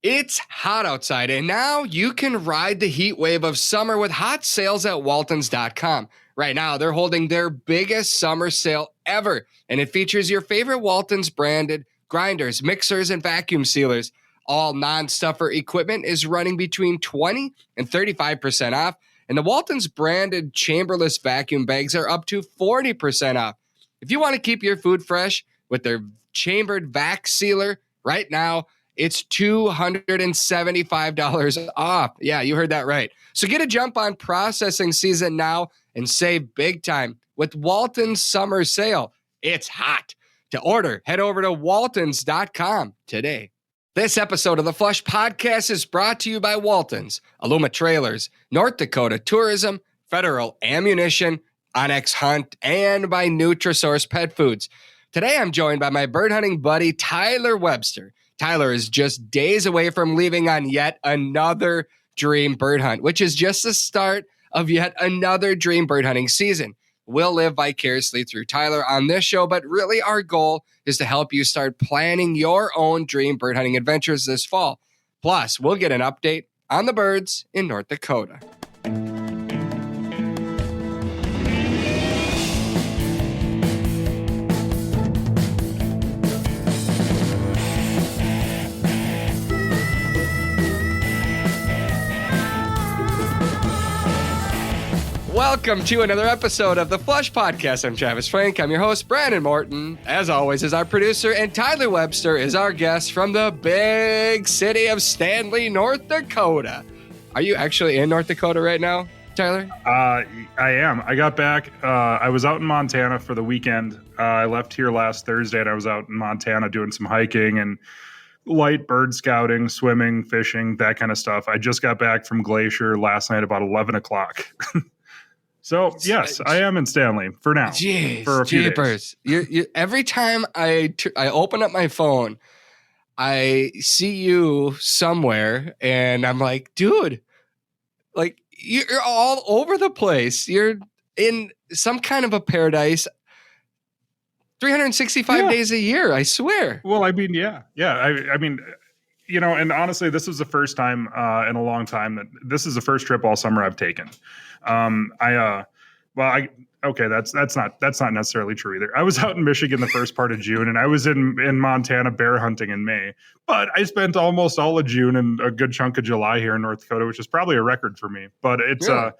It's hot outside, and now you can ride the heat wave of summer with hot sales at Waltons.com. Right now, they're holding their biggest summer sale ever, and it features your favorite Waltons branded grinders, mixers, and vacuum sealers. All non-stuffer equipment is running between 20 and 35% off, and the Waltons branded chamberless vacuum bags are up to 40% off. If you want to keep your food fresh with their chambered vac sealer right now, it's $275 off. Yeah, you heard that right. So get a jump on processing season now and save big time with Walton's summer sale. It's hot. To order, head over to waltons.com today. This episode of the Flush Podcast is brought to you by Waltons, Aluma Trailers, North Dakota Tourism, Federal Ammunition, Onyx Hunt, and by Nutrisource Pet Foods. Today I'm joined by my bird hunting buddy, Tyler Webster. Tyler is just days away from leaving on yet another dream bird hunt, which is just the start of yet another dream bird hunting season. We'll live vicariously through Tyler on this show, but really our goal is to help you start planning your own dream bird hunting adventures this fall. Plus, we'll get an update on the birds in North Dakota. Welcome to another episode of the Flush Podcast. I'm Travis Frank. I'm your host, Brandon Morton. As always, is our producer, and Tyler Webster is our guest from the big city of Stanley, North Dakota. Are you actually in North Dakota right now, Tyler? I am. I got back. I was out in Montana for the weekend. I left here last Thursday, and I was out in Montana doing some hiking and light bird scouting, swimming, fishing, that kind of stuff. I just got back from Glacier last night about 11 o'clock. So, yes, I am in Stanley for now. Jeez, for a few days. You, every time I open up my phone, I see you somewhere, and I'm like, dude, like, you're all over the place. You're in some kind of a paradise 365 days a year, I swear. Well, I mean, yeah. I mean, you know, and honestly, this was the first time in a long time that this is the first trip all summer I've taken. That's not necessarily true either. I was out in Michigan the first part of June, and I was in Montana bear hunting in May. But I spent almost all of June and a good chunk of July here in North Dakota, which is probably a record for me. But it's I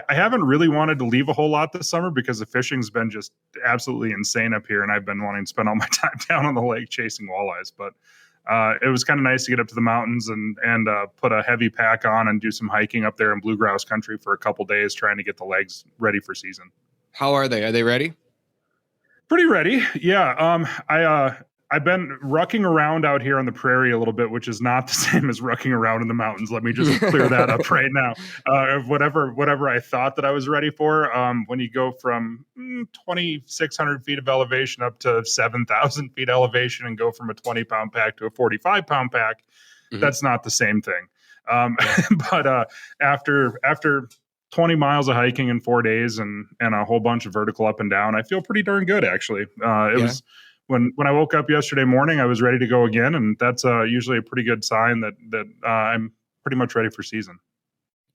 haven't really wanted to leave a whole lot this summer because the fishing's been just absolutely insane up here, and I've been wanting to spend all my time down on the lake chasing walleyes. But it was kind of nice to get up to the mountains and put a heavy pack on and do some hiking up there in bluegrass country for a couple days, trying to get the legs ready for season. How are they? Are they ready? Pretty ready. Yeah. I've been rucking around out here on the prairie a little bit, which is not the same as rucking around in the mountains. Let me just clear that up right now. Whatever I thought that I was ready for, when you go from 2,600 feet of elevation up to 7,000 feet elevation and go from a 20-pound pack to a 45-pound pack, that's not the same thing. But after 20 miles of hiking in 4 days and a whole bunch of vertical up and down, I feel pretty darn good, actually. It was when I woke up yesterday morning, I was ready to go again, and that's usually a pretty good sign that I'm pretty much ready for season.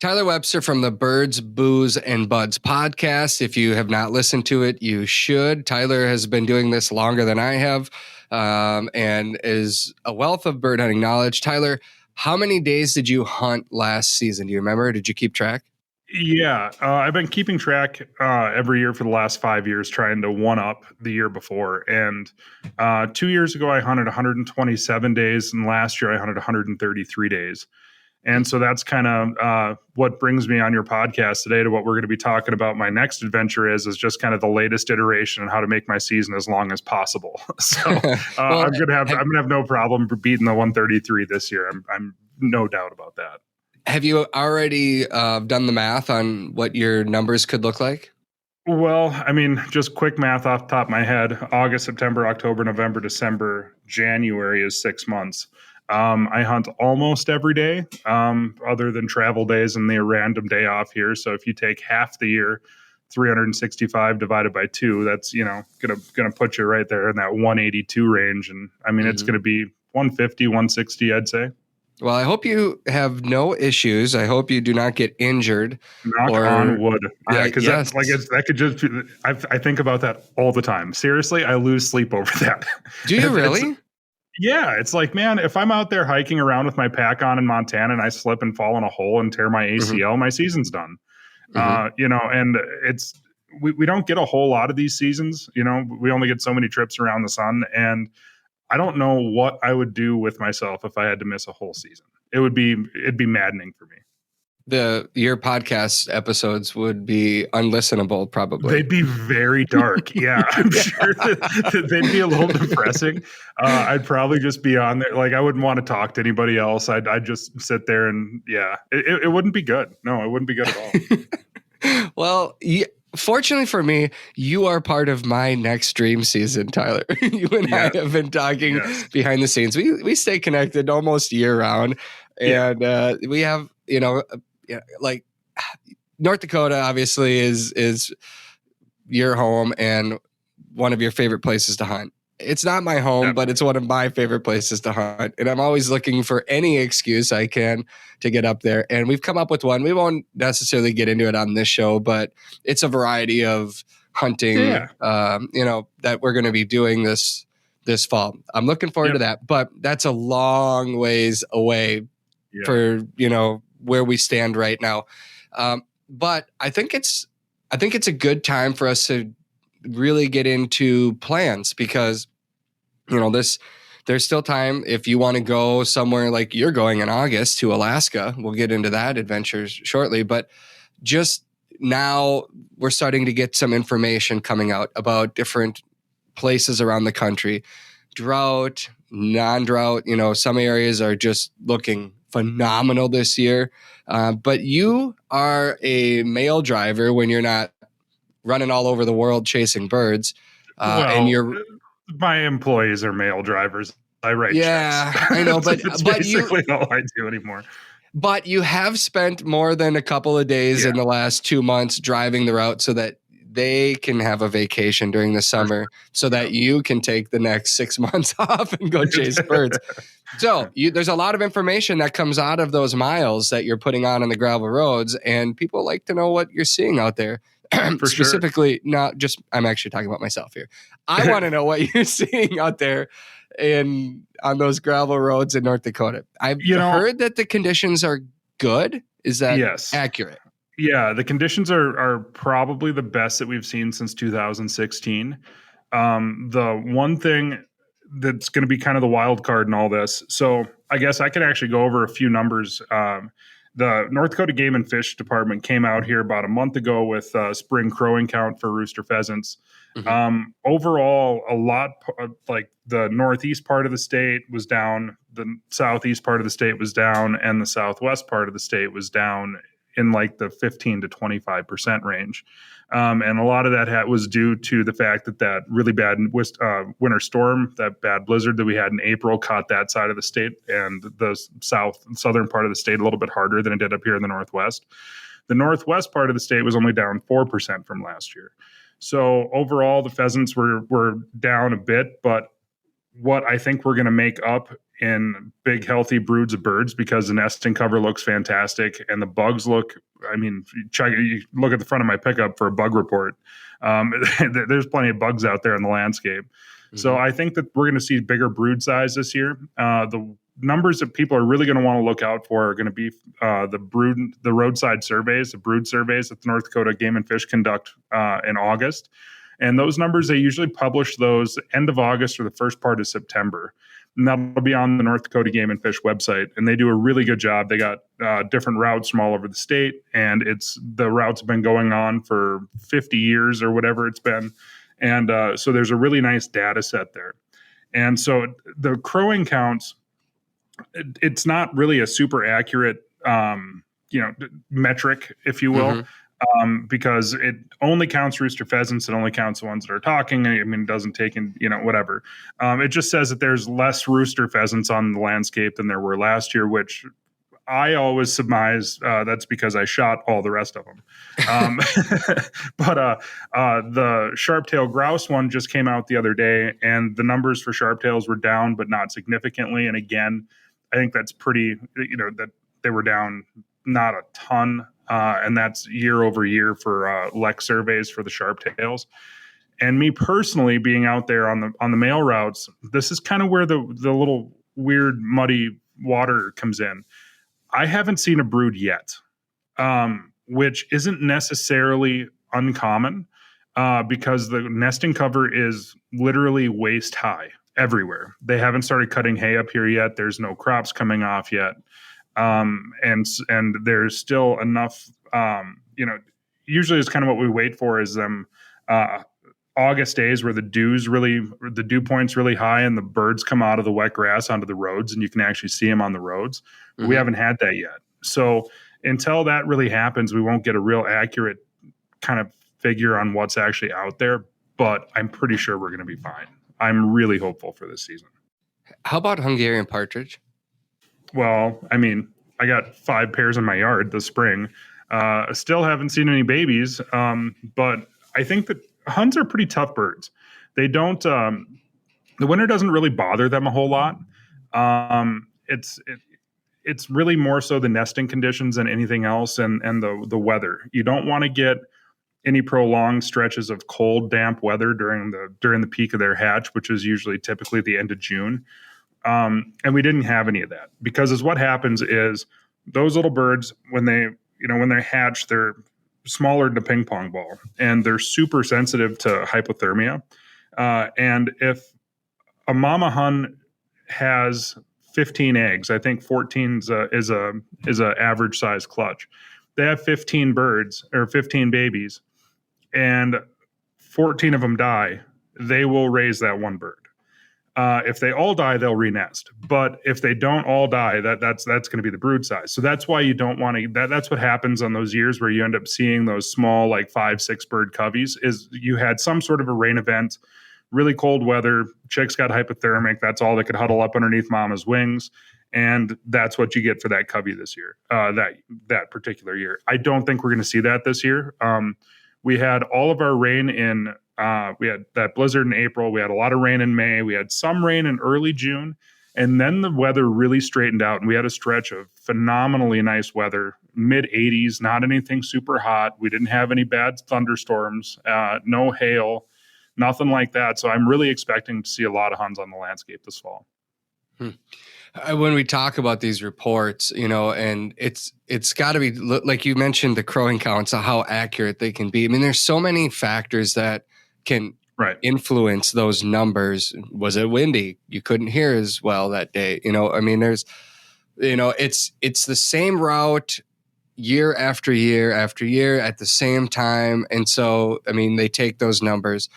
Tyler Webster from the Birds, Booze, and Buds podcast. If you have not listened to it, you should. Tyler has been doing this longer than I have and is a wealth of bird hunting knowledge. Tyler, how many days did you hunt last season? Do you remember? Did you keep track? Yeah, I've been keeping track every year for the last 5 years, trying to one up the year before. And 2 years ago, I hunted 127 days, and last year I hunted 133 days. And so that's kind of what brings me on your podcast today to what we're going to be talking about. My next adventure is just kind of the latest iteration on how to make my season as long as possible. So I'm going to have no problem beating the 133 this year. I'm no doubt about that. Have you already done the math on what your numbers could look like? Well, I mean, just quick math off the top of my head. August, September, October, November, December, January is 6 months. I hunt almost every day, other than travel days and the random day off here. So if you take half the year, 365 divided by 2, that's, gonna put you right there in that 182 range. And I mean, it's going to be 150, 160, I'd say. Well, I hope you have no issues. I hope you do not get injured. Knock on Or wood. Yeah, because yes. that could just be, I think about that all the time. Seriously, I lose sleep over that. Do you It's really? yeah, it's like, man, if I'm out there hiking around with my pack on in Montana and I slip and fall in a hole and tear my Hmm. ACL, my season's done. Hmm. And it's we don't get a whole lot of these seasons. We only get so many trips around the sun, and I don't know what I would do with myself if I had to miss a whole season. It'd be maddening for me. Your podcast episodes would be unlistenable, probably. They'd be very dark. Yeah, I'm Yeah. sure that they'd be a little depressing. I'd probably just be on there. Like, I wouldn't want to talk to anybody else. I'd just sit there and yeah, it wouldn't be good. No, it wouldn't be good at all. Well, fortunately for me, you are part of my next dream season, Tyler. You and Yes. I have been talking Yes. behind the scenes. We stay connected almost year round, and we have like North Dakota obviously is your home and one of your favorite places to hunt. It's not my home, but it's one of my favorite places to hunt. And I'm always looking for any excuse I can to get up there. And we've come up with one. We won't necessarily get into it on this show, but it's a variety of hunting, that we're going to be doing this fall. I'm looking forward to that, but that's a long ways away for, where we stand right now. But I think it's a good time for us to really get into plans because, there's still time if you want to go somewhere like you're going in August to Alaska. We'll get into that adventure shortly, but just now we're starting to get some information coming out about different places around the country, drought, non-drought. Some areas are just looking phenomenal this year. But you are a male driver when you're not running all over the world chasing birds. And you're my employees are male drivers. I write checks. I know, but it's basically all I do anymore. But you have spent more than a couple of days in the last 2 months driving the route so that they can have a vacation during the summer so that you can take the next 6 months off and go chase birds. So there's a lot of information that comes out of those miles that you're putting on the gravel roads, and people like to know what you're seeing out there. Specifically, not just, I'm actually talking about myself here. I want to know what you're seeing out there on those gravel roads in North Dakota. I've heard that the conditions are good. Is that accurate? Yeah, the conditions are probably the best that we've seen since 2016. The one thing that's going to be kind of the wild card in all this. So I guess I could actually go over a few numbers. The North Dakota Game and Fish Department came out here about a month ago with spring crowing count for rooster pheasants. Mm-hmm. Overall, a lot like the northeast part of the state was down, the southeast part of the state was down, and the southwest part of the state was down in like the 15 to 25% range. And a lot of that was due to the fact that really bad winter storm, that bad blizzard that we had in April, caught that side of the state and the southern part of the state a little bit harder than it did up here in the northwest. The northwest part of the state was only down 4% from last year. So overall, the pheasants were down a bit, but what I think we're going to make up in big, healthy broods of birds, because the nesting cover looks fantastic and the bugs look, you look at the front of my pickup for a bug report. There's plenty of bugs out there in the landscape. Mm-hmm. So I think that we're going to see bigger brood size this year. The numbers that people are really going to want to look out for are going to be the roadside surveys, the brood surveys that the North Dakota Game and Fish conduct in August. And those numbers, they usually publish those end of August or the first part of September. And that'll be on the North Dakota Game and Fish website. And they do a really good job. They got different routes from all over the state. And the routes have been going on for 50 years or whatever it's been. And so there's a really nice data set there. And so the crowing counts, it's not really a super accurate, metric, if you will. Mm-hmm. Because it only counts rooster pheasants. It only counts the ones that are talking. It doesn't take in, whatever. It just says that there's less rooster pheasants on the landscape than there were last year, which I always surmise that's because I shot all the rest of them. But the sharp-tailed grouse one just came out the other day, and the numbers for sharp-tails were down, but not significantly. And again, I think that's pretty, that they were down not a ton. And that's year over year for Lex surveys for the sharptails. And me personally being out there on the mail routes, this is kind of where the little weird muddy water comes in. I haven't seen a brood yet, which isn't necessarily uncommon because the nesting cover is literally waist high everywhere. They haven't started cutting hay up here yet. There's no crops coming off yet. And there's still enough, usually it's kind of what we wait for is them August days where the dew point's really high and the birds come out of the wet grass onto the roads and you can actually see them on the roads. Mm-hmm. We haven't had that yet. So until that really happens, we won't get a real accurate kind of figure on what's actually out there, but I'm pretty sure we're going to be fine. I'm really hopeful for this season. How about Hungarian partridge? Well, I mean, I got 5 pairs in my yard this spring. Still haven't seen any babies, but I think that Huns are pretty tough birds. They don't. The winter doesn't really bother them a whole lot. It's really more so the nesting conditions than anything else, and the weather. You don't want to get any prolonged stretches of cold, damp weather during the peak of their hatch, which is usually typically the end of June. And we didn't have any of that because as what happens is those little birds when they hatch, they're smaller than a ping pong ball and they're super sensitive to hypothermia. And if a mama hun has 15 eggs, I think 14 is a average size clutch. They have 15 birds or 15 babies and 14 of them die. They will raise that one bird. If they all die, they'll renest. But if they don't all die, that's going to be the brood size. So that's why you don't want to. That's what happens on those years where you end up seeing those small, like 5-6 bird coveys. Is you had some sort of a rain event, really cold weather. Chicks got hypothermic. That's all that could huddle up underneath mama's wings, and that's what you get for that covey this year. That particular year. I don't think we're going to see that this year. We had all of our rain in. We had that blizzard in April. We had a lot of rain in May. We had some rain in early June. And then the weather really straightened out. And we had a stretch of phenomenally nice weather, mid 80s, not anything super hot. We didn't have any bad thunderstorms, no hail, nothing like that. So I'm really expecting to see a lot of Huns on the landscape this fall. When we talk about these reports, and it's got to be, like you mentioned, the crowing counts, how accurate they can be. I mean, there's so many factors that can influence those numbers. Was it windy? You couldn't hear as well that day. I mean, there's, it's the same route year after year after year at the same time. And so, I mean, they take those numbers.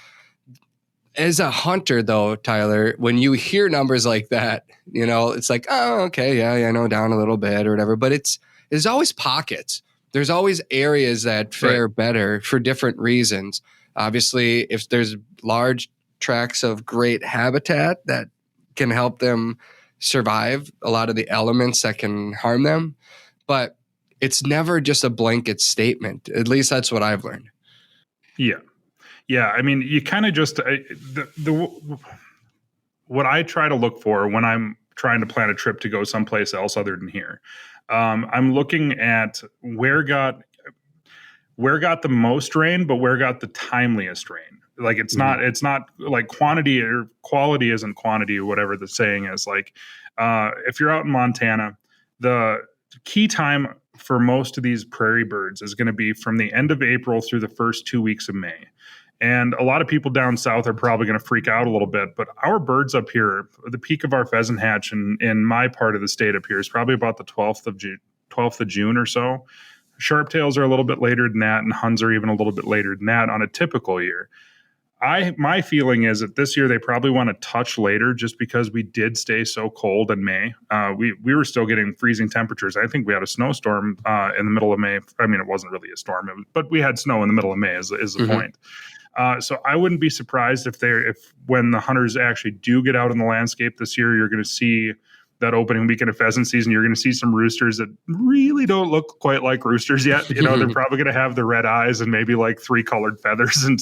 As a hunter, though, Tyler, when you hear numbers like that, it's like, oh, okay, yeah, I know, down a little bit or whatever. But there's always pockets. There's always areas that fare better for different reasons. Obviously, if there's large tracts of great habitat that can help them survive a lot of the elements that can harm them. But it's never just a blanket statement. At least that's what I've learned. Yeah. Yeah, I mean, you kind of just what I try to look for when I'm trying to plan a trip to go someplace else other than here. I'm looking at where got the most rain, but where got the timeliest rain. Like it's not like quantity or quality isn't quantity or whatever the saying is. Like if you're out in Montana, the key time for most of these prairie birds is going to be from the end of April through the first 2 weeks of May. And a lot of people down south are probably going to freak out a little bit, but our birds up here, the peak of our pheasant hatch in my part of the state up here is probably about the 12th of June or so. Sharptails are a little bit later than that, and Huns are even a little bit later than that on a typical year. My feeling is that this year they probably want to touch later just because we did stay so cold in May. We were still getting freezing temperatures. I think we had a snowstorm in the middle of May. I mean, it wasn't really a storm, but we had snow in the middle of May is the point. So I wouldn't be surprised if when the hunters actually do get out in the landscape this year, you're going to see that opening weekend of pheasant season. You're going to see some roosters that really don't look quite like roosters yet. They're probably going to have the red eyes and maybe like 3 colored feathers, and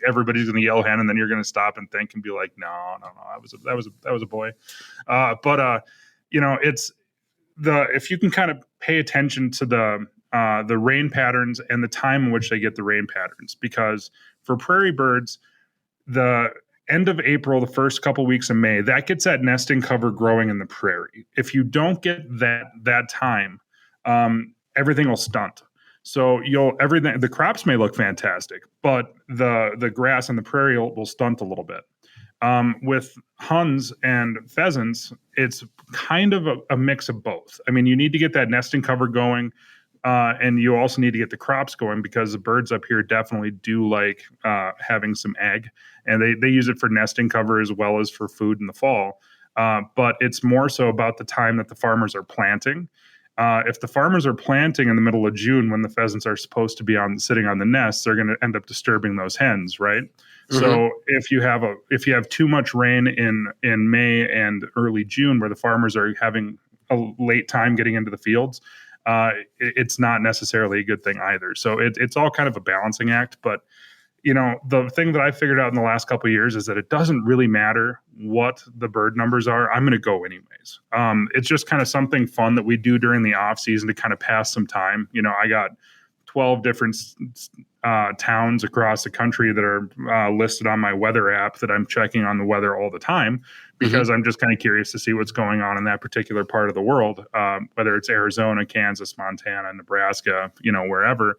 everybody's going to yell hen, and then you're going to stop and think and be like, no, that was a boy. But it's if you can kind of pay attention to the rain patterns and the time in which they get the rain patterns, because for prairie birds, the end of April, the first couple weeks of May, that gets that nesting cover growing in the prairie. If you don't get that time, everything will stunt. So everything, the crops may look fantastic, but the grass and the prairie will stunt a little bit. With huns and pheasants, it's kind of a mix of both. I mean, you need to get that nesting cover going, and you also need to get the crops going, because the birds up here definitely do like having some egg, and they use it for nesting cover as well as for food in the fall. But it's more so about the time that the farmers are planting. If the farmers are planting in the middle of June when the pheasants are supposed to be sitting on the nests, they're going to end up disturbing those hens, right? Mm-hmm. So if you have too much rain in May and early June, where the farmers are having a late time getting into the fields, it's not necessarily a good thing either. So it's all kind of a balancing act. But the thing that I figured out in the last couple of years is that it doesn't really matter what the bird numbers are. I'm going to go anyways. It's just kind of something fun that we do during the off season to kind of pass some time. I got 12 different towns across the country that are listed on my weather app that I'm checking on the weather all the time, because I'm just kind of curious to see what's going on in that particular part of the world, whether it's Arizona, Kansas, Montana, Nebraska, wherever.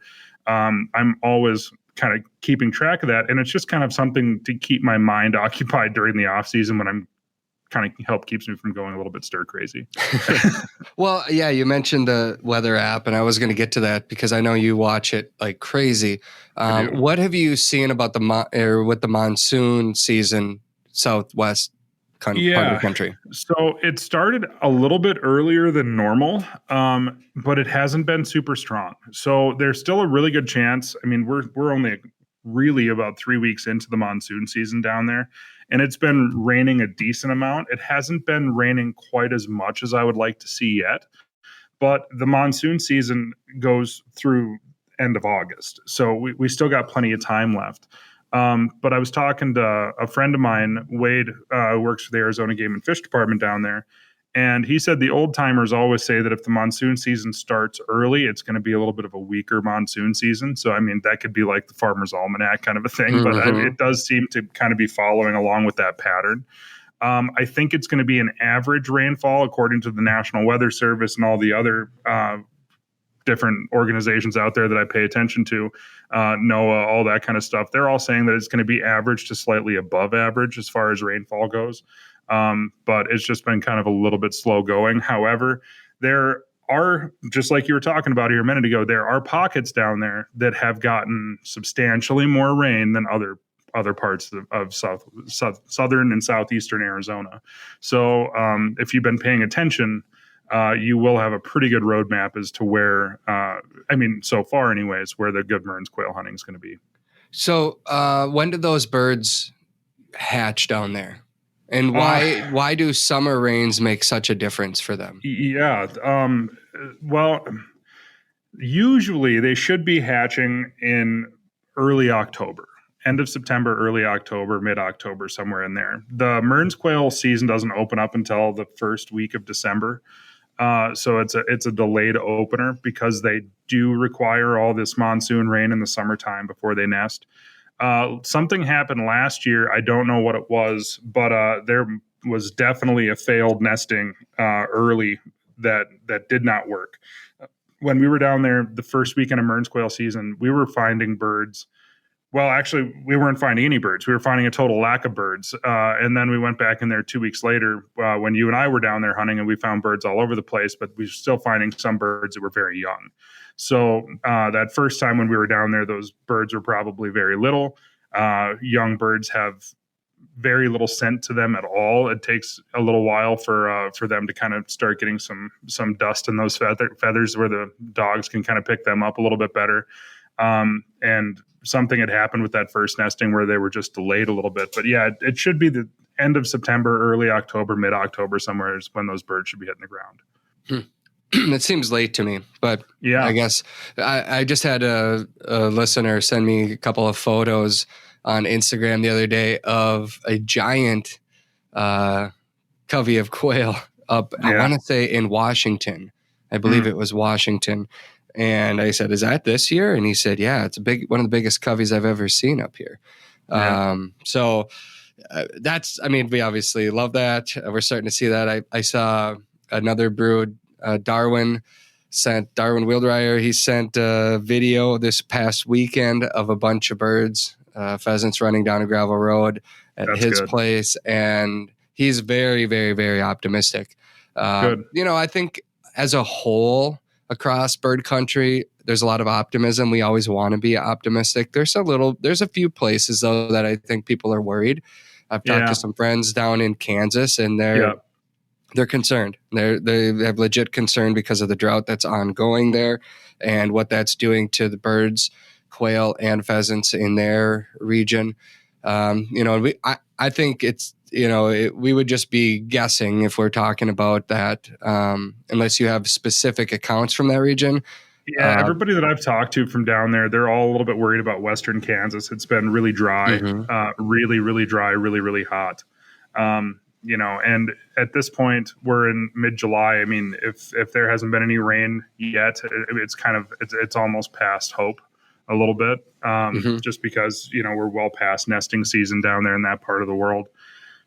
I'm always kind of keeping track of that. And it's just kind of something to keep my mind occupied during the off season when I'm kind of keeps me from going a little bit stir crazy. Well, yeah, you mentioned the weather app, and I was going to get to that because I know you watch it like crazy. What have you seen about with the monsoon season, Southwest part of the country? So it started a little bit earlier than normal, but it hasn't been super strong. So there's still a really good chance. I mean, we're only really about 3 weeks into the monsoon season down there, and it's been raining a decent amount. It hasn't been raining quite as much as I would like to see yet, but the monsoon season goes through end of August. So we still got plenty of time left. But I was talking to a friend of mine, Wade, who works for the Arizona Game and Fish Department down there. And he said the old timers always say that if the monsoon season starts early, it's going to be a little bit of a weaker monsoon season. So, I mean, that could be like the Farmer's Almanac kind of a thing, but it does seem to kind of be following along with that pattern. I think it's going to be an average rainfall according to the National Weather Service and all the other different organizations out there that I pay attention to, NOAA, all that kind of stuff. They're all saying that it's going to be average to slightly above average as far as rainfall goes. But it's just been kind of a little bit slow going. However, there are, just like you were talking about here a minute ago, there are pockets down there that have gotten substantially more rain than other parts of southern and southeastern Arizona. So if you've been paying attention, you will have a pretty good roadmap as to where, so far anyways, where the good Mearns quail hunting is going to be. So when do those birds hatch down there? And why do summer rains make such a difference for them? Yeah. Well, usually they should be hatching in early October. End of September, early October, mid-October, somewhere in there. The Mearns quail season doesn't open up until the first week of December. So it's a delayed opener because they do require all this monsoon rain in the summertime before they nest. Something happened last year. I don't know what it was, but there was definitely a failed nesting early that did not work. When we were down there the first weekend of Mearns quail season, we were finding birds. Well, actually, we weren't finding any birds. We were finding a total lack of birds. And then we went back in there 2 weeks later when you and I were down there hunting, and we found birds all over the place, but we were still finding some birds that were very young. So that first time when we were down there, those birds were probably very little. Young birds have very little scent to them at all. It takes a little while for them to kind of start getting some dust in those feathers where the dogs can kind of pick them up a little bit better. And something had happened with that first nesting where they were just delayed a little bit. But yeah, it should be the end of September, early October, mid-October, somewhere is when those birds should be hitting the ground. It seems late to me, but yeah, I guess I just had a listener send me a couple of photos on Instagram the other day of a giant covey of quail up, I Yeah. want to say in Washington. I believe it was Washington. And I said, is that this year? And he said, yeah, it's one of the biggest coveys I've ever seen up here. Yeah. So I mean, we obviously love that. We're starting to see that. I saw another brood, Darwin Wheeldryer. He sent a video this past weekend of a bunch of birds, pheasants running down a gravel road at That's his good. place. And he's very, very, very optimistic. Good. I think as a whole across bird country, there's a lot of optimism. We always want to be optimistic. There's a few places though that I think people are worried. I've talked to some friends down in Kansas, and they're concerned. They have legit concern because of the drought that's ongoing there and what that's doing to the birds, quail, and pheasants in their region. I think it's, we would just be guessing if we're talking about that, unless you have specific accounts from that region. Yeah, everybody that I've talked to from down there, they're all a little bit worried about Western Kansas. It's been really dry, really, really dry, really, really hot. And at this point, we're in mid-July. I mean, if there hasn't been any rain yet, it's almost past hope a little bit, just because we're well past nesting season down there in that part of the world.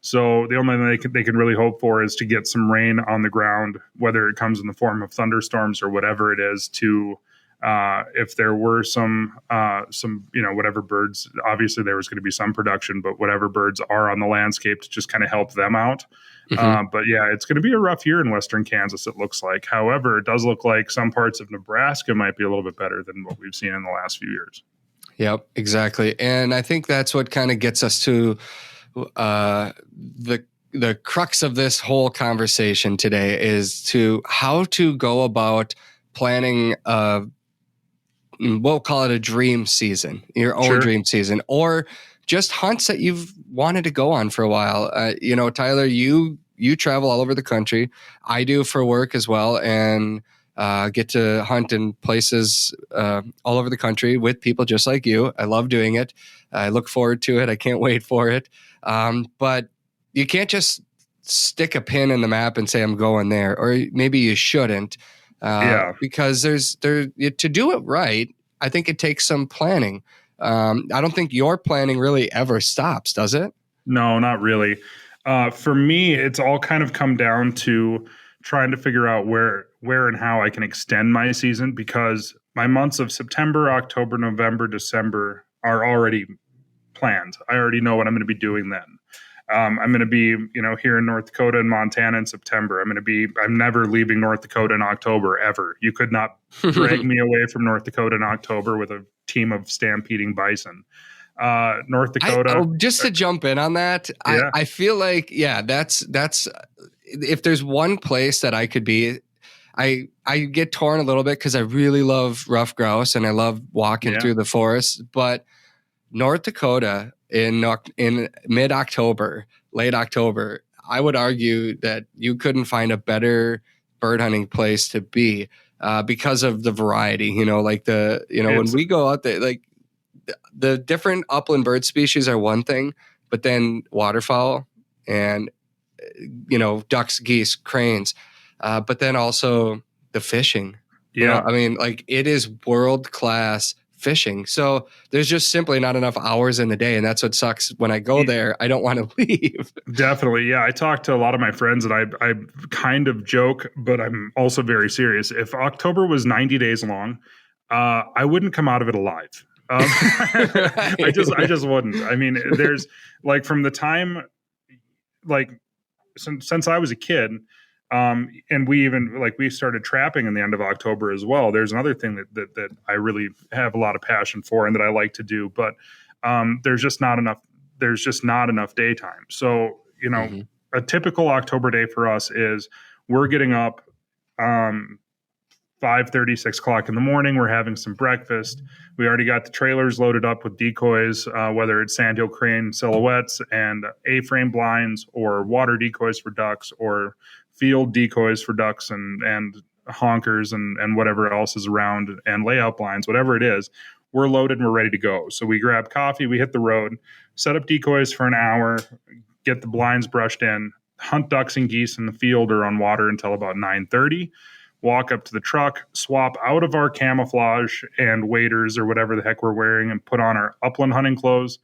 So the only thing they can really hope for is to get some rain on the ground, whether it comes in the form of thunderstorms or whatever it is, to if there were some whatever birds, obviously there was going to be some production, but whatever birds are on the landscape to just kind of help them out. But yeah, it's going to be a rough year in Western Kansas, it looks like. However, it does look like some parts of Nebraska might be a little bit better than what we've seen in the last few years. Yep, exactly. And I think that's what kind of gets us to the crux of this whole conversation today, is to how to go about planning we'll call it a dream season, your own dream season, or just hunts that you've wanted to go on for a while. Tyler, you travel all over the country. I do for work as well, and get to hunt in places all over the country with people just like you. I love doing it. I look forward to it. I can't wait for it. But you can't just stick a pin in the map and say, I'm going there, or maybe you shouldn't. Because to do it right, I think it takes some planning. I don't think your planning really ever stops, does it? No, not really. For me, it's all kind of come down to trying to figure out where and how I can extend my season, because my months of September, October, November, December are already planned. I already know what I'm going to be doing then. I'm going to be, here in North Dakota and Montana in September. I'm never leaving North Dakota in October, ever. You could not drag me away from North Dakota in October with a team of stampeding bison. North Dakota. Just to jump in on that, I feel like, that's, if there's one place that I could be, I get torn a little bit because I really love rough grouse and I love walking through the forest, but North Dakota in mid-October, late October, I would argue that you couldn't find a better bird hunting place to be because of the variety. When we go out there, like the different upland bird species are one thing, but then waterfowl and ducks, geese, cranes, but then also the fishing. It is world-class fishing. So there's just simply not enough hours in the day. And that's what sucks. When I go there, I don't want to leave. Definitely. Yeah. I talk to a lot of my friends and I kind of joke, but I'm also very serious. If October was 90 days long, I wouldn't come out of it alive. I just wouldn't. I mean, there's from the time, since I was a kid, and we started trapping in the end of October as well. There's another thing that I really have a lot of passion for and that I like to do, but there's just not enough daytime. So, a typical October day for us is we're getting up 5:30, 6 o'clock in the morning. We're having some breakfast. We already got the trailers loaded up with decoys, whether it's sandhill crane silhouettes and A-frame blinds, or water decoys for ducks, or field decoys for ducks and honkers and whatever else is around, and layout blinds, whatever it is. We're loaded and we're ready to go. So we grab coffee, we hit the road, set up decoys for an hour, get the blinds brushed in, hunt ducks and geese in the field or on water until about 9:30. Walk up to the truck, swap out of our camouflage and waders or whatever the heck we're wearing, and put on our upland hunting clothes.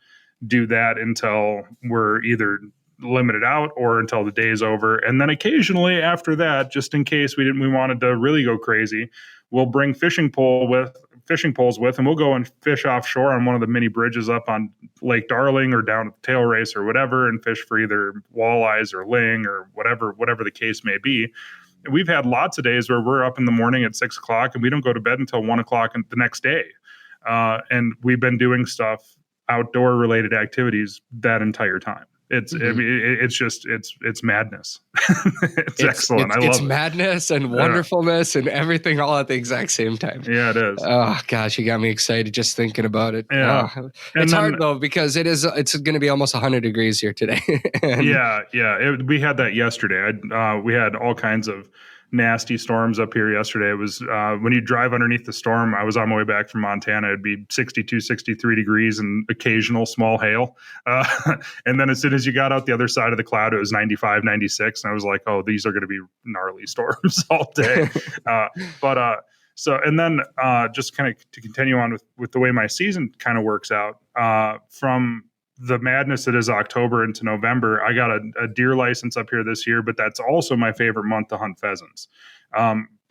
Do that until we're either limited out or until the day's over. And then occasionally after that, just in case we wanted to really go crazy, we'll bring fishing poles with, and we'll go and fish offshore on one of the mini bridges up on Lake Darling or down at the Tail Race or whatever, and fish for either walleyes or ling or whatever the case may be. We've had lots of days where we're up in the morning at 6 o'clock and we don't go to bed until 1 o'clock the next day. And we've been doing stuff, outdoor related activities, that entire time. It's it's madness. It's excellent. I love it. It's madness and wonderfulness and everything all at the exact same time. Yeah, it is. Oh gosh, you got me excited just thinking about it. Yeah. It's hard though, because it's going to be almost 100 degrees here today. We had that yesterday. We had all kinds of nasty storms up here yesterday. It was when you drive underneath the storm, I was on my way back from Montana, it'd be 62, 63 degrees and occasional small hail. And then as soon as you got out the other side of the cloud, it was 95, 96. And I was like, oh, these are going to be gnarly storms all day. And then just kind of to continue on with the way my season kind of works out, from the madness that is October into November, I got a deer license up here this year, but that's also my favorite month to hunt pheasants.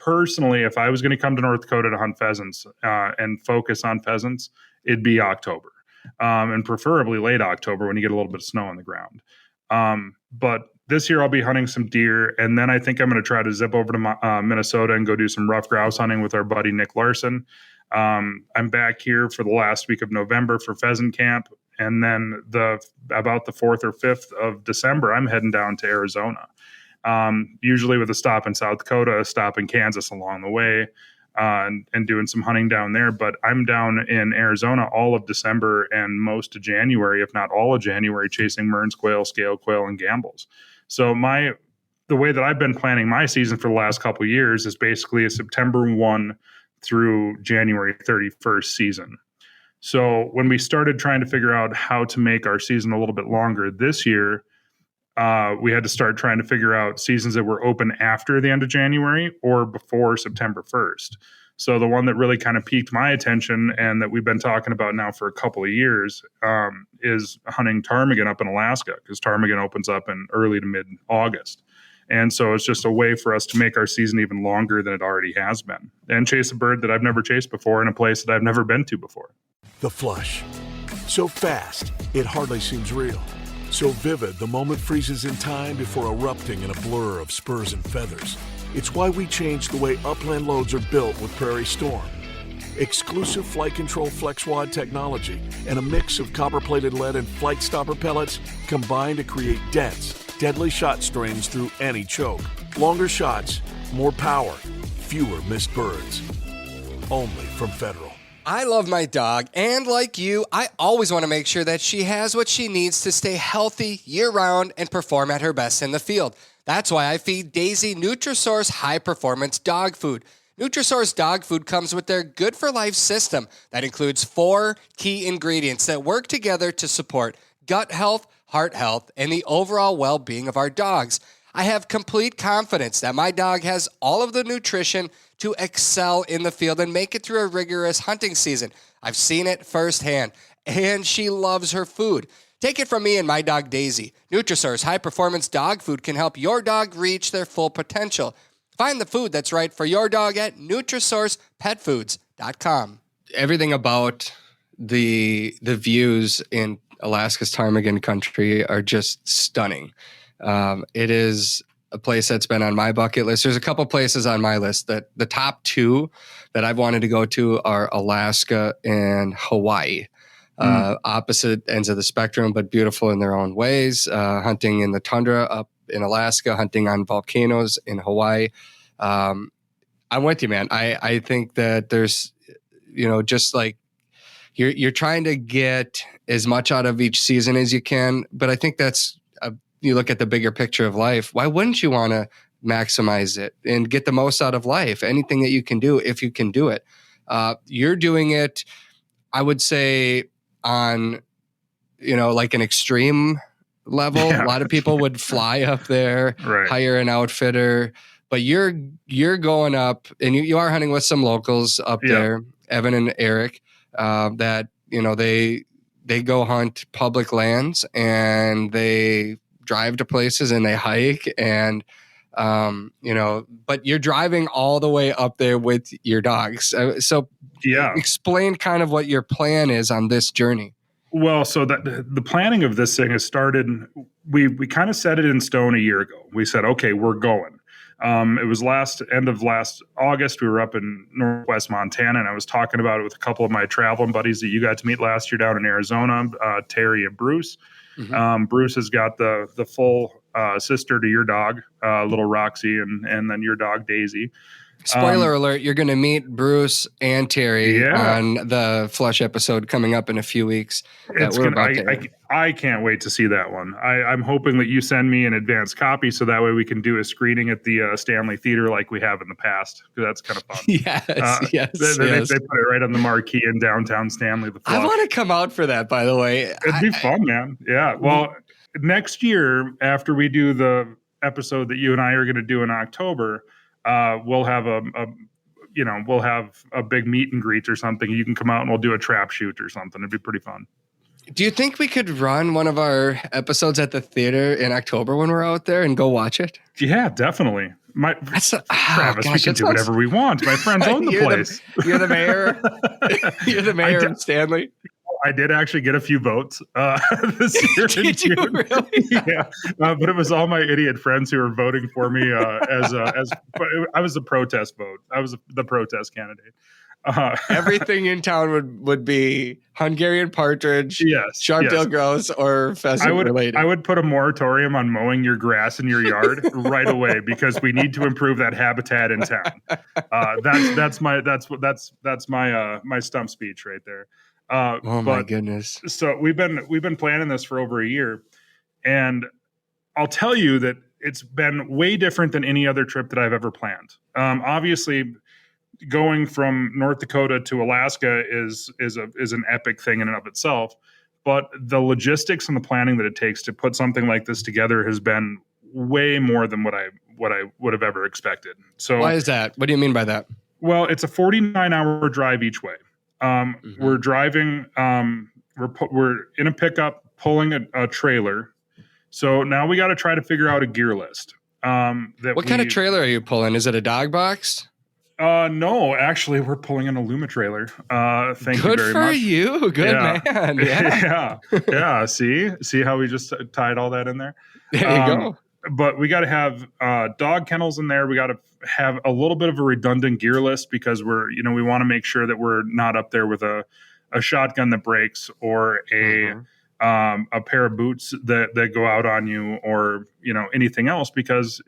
Personally, if I was going to come to North Dakota to hunt pheasants and focus on pheasants, it'd be October, and preferably late October when you get a little bit of snow on the ground. But this year I'll be hunting some deer, and then I think I'm going to try to zip over to Minnesota and go do some rough grouse hunting with our buddy Nick Larson. I'm back here for the last week of November for pheasant camp. And then about the 4th or 5th of December, I'm heading down to Arizona, usually with a stop in South Dakota, a stop in Kansas along the way, and doing some hunting down there. But I'm down in Arizona all of December and most of January, if not all of January, chasing Mearns quail, scale quail, and gambles. So the way that I've been planning my season for the last couple of years is basically a September 1 through January 31st season. So when we started trying to figure out how to make our season a little bit longer this year, we had to start trying to figure out seasons that were open after the end of January or before September 1st. So the one that really kind of piqued my attention and that we've been talking about now for a couple of years is hunting ptarmigan up in Alaska, because ptarmigan opens up in early to mid-August. And so it's just a way for us to make our season even longer than it already has been, and chase a bird that I've never chased before in a place that I've never been to before. The flush. So fast, it hardly seems real. So vivid, the moment freezes in time before erupting in a blur of spurs and feathers. It's why we changed the way upland loads are built with Prairie Storm. Exclusive flight control FlexWad technology and a mix of copper-plated lead and flight stopper pellets combine to create dense, deadly shot strings through any choke. Longer shots, more power, fewer missed birds. Only from Federal. I love my dog, and like you, I always want to make sure that she has what she needs to stay healthy year-round and perform at her best in the field. That's why I feed Daisy Nutrisource high-performance dog food. Nutrisource dog food comes with their Good for Life system that includes 4 key ingredients that work together to support gut health, heart health, and the overall well-being of our dogs. I have complete confidence that my dog has all of the nutrition to excel in the field and make it through a rigorous hunting season. I've seen it firsthand, and she loves her food. Take it from me and my dog Daisy. Nutrisource high-performance dog food can help your dog reach their full potential. Find the food that's right for your dog at NutrisourcePetFoods.com. Everything about the views in Alaska's ptarmigan country are just stunning. It is a place that's been on my bucket list. There's a couple places on my list that the top 2 that I've wanted to go to are Alaska and Hawaii. Opposite ends of the spectrum, but beautiful in their own ways. Hunting in the tundra up in Alaska, hunting on volcanoes in Hawaii. I'm with you, man. I think that there's, just like you're trying to get as much out of each season as you can, but I think that's you look at the bigger picture of life. Why wouldn't you want to maximize it and get the most out of life? Anything that you can do, if you can do it. You're doing it, I would say, on, like an extreme level. Yeah. A lot of people would fly up there, Right. hire an outfitter, but you're going up, and you are hunting with some locals up there, Evan and Eric, that, they go hunt public lands and they drive to places and they hike and, but you're driving all the way up there with your dogs. So explain kind of what your plan is on this journey. Well, so that the planning of this thing has started. We kind of set it in stone a year ago. We said, okay, we're going. It was end of last August. We were up in Northwest Montana, and I was talking about it with a couple of my traveling buddies that you got to meet last year down in Arizona, Terry and Bruce. Mm-hmm. Bruce has got the full sister to your dog, little Roxy, and then your dog Daisy. Spoiler alert, you're going to meet Bruce and Terry on the Flush episode coming up in a few weeks. I can't wait to see that one. I'm hoping that you send me an advanced copy so that way we can do a screening at the Stanley Theater like we have in the past, because that's kind of fun. Yes. They put it right on the marquee in downtown Stanley. The Flush. I want to come out for that, by the way. It'd be fun, man. Yeah. Well, next year, after we do the episode that you and I are going to do in October, we'll have a big meet and greet or something. You can come out and we'll do a trap shoot or something. It'd be pretty fun. Do you think we could run one of our episodes at the theater in October when we're out there and go watch it? Yeah, definitely. Travis, we can do whatever we want. My friends own the place. You're the mayor. You're the mayor of Stanley. I did actually get a few votes this year. Did you really? Yeah, but it was all my idiot friends who were voting for me as I was a protest vote. I was the protest candidate. Everything in town would be Hungarian partridge, sharp-tailed grouse, or pheasant related. I would put a moratorium on mowing your grass in your yard right away, because we need to improve that habitat in town. That's my stump speech right there. My goodness! So we've been planning this for over a year, and I'll tell you that it's been way different than any other trip that I've ever planned. Obviously, going from North Dakota to Alaska is an epic thing in and of itself, but the logistics and the planning that it takes to put something like this together has been way more than what I would have ever expected. So why is that? What do you mean by that? Well, it's a 49-hour drive each way. We're driving. We're in a pickup pulling a trailer. So now we got to try to figure out a gear list. What kind of trailer are you pulling? Is it a dog box? No, actually, we're pulling an Illuma trailer. Thank you very much. Good for you. Good man. Yeah. See how we just tied all that in there? There you go. But we got to have dog kennels in there. We got to have a little bit of a redundant gear list, because we want to make sure that we're not up there with a shotgun that breaks, or a pair of boots that go out on you, or anything else, because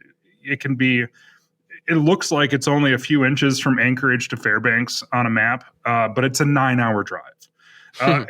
it looks like it's only a few inches from Anchorage to Fairbanks on a map, but it's a 9-hour drive,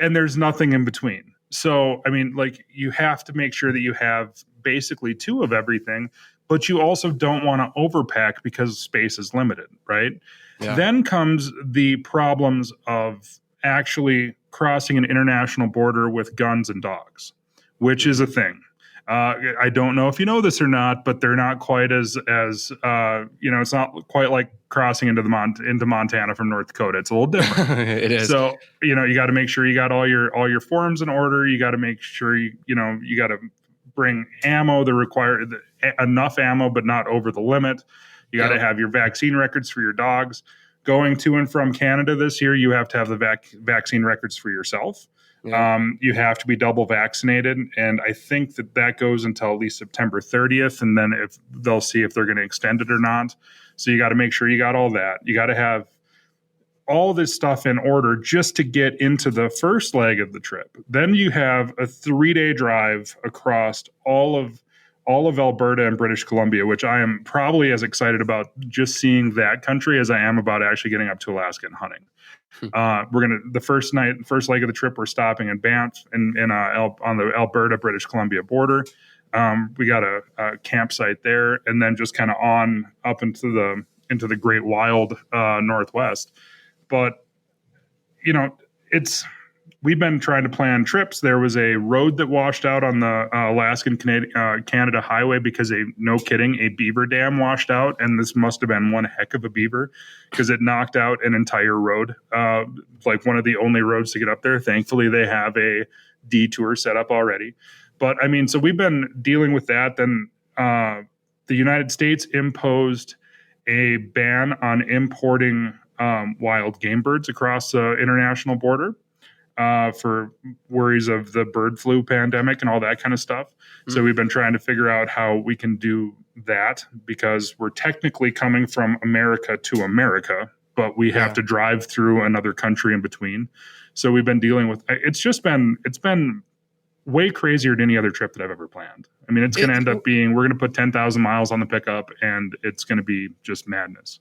and there's nothing in between. So, I mean, you have to make sure that you have basically 2 of everything, but you also don't want to overpack because space is limited, right? Yeah. Then comes the problems of actually crossing an international border with guns and dogs, which is a thing. I don't know if you know this or not, but they're not quite as it's not quite like crossing into Montana from North Dakota. It's a little different. It is. So, you got to make sure you got all your forms in order. You got to make sure you got to bring ammo, enough ammo, but not over the limit. You got to have your vaccine records for your dogs. Going to and from Canada this year, you have to have the vaccine records for yourself. Yeah. You have to be double vaccinated, and I think that goes until at least September 30th, and then if they'll see if they're going to extend it or not. So you got to make sure you got all that. You got to have all this stuff in order just to get into the first leg of the trip. Then you have a 3-day drive across all of Alberta and British Columbia, which I am probably as excited about just seeing that country as I am about actually getting up to Alaska and hunting. The first leg of the trip, we're stopping in Banff on the Alberta British Columbia border. We got a campsite there, and then just kind of on up into the great wild Northwest. But we've been trying to plan trips. There was a road that washed out on the Alaskan Canada highway because no kidding, a beaver dam washed out. And this must have been one heck of a beaver because it knocked out an entire road, like one of the only roads to get up there. Thankfully, they have a detour set up already. But I mean, so we've been dealing with that. Then the United States imposed a ban on importing wild game birds across the international border. For worries of the bird flu pandemic and all that kind of stuff. Mm-hmm. So we've been trying to figure out how we can do that because we're technically coming from America to America, but we have to drive through another country in between. So we've been dealing with, it's been way crazier than any other trip that I've ever planned. I mean, it's going to end up being, we're going to put 10,000 miles on the pickup and it's going to be just madness.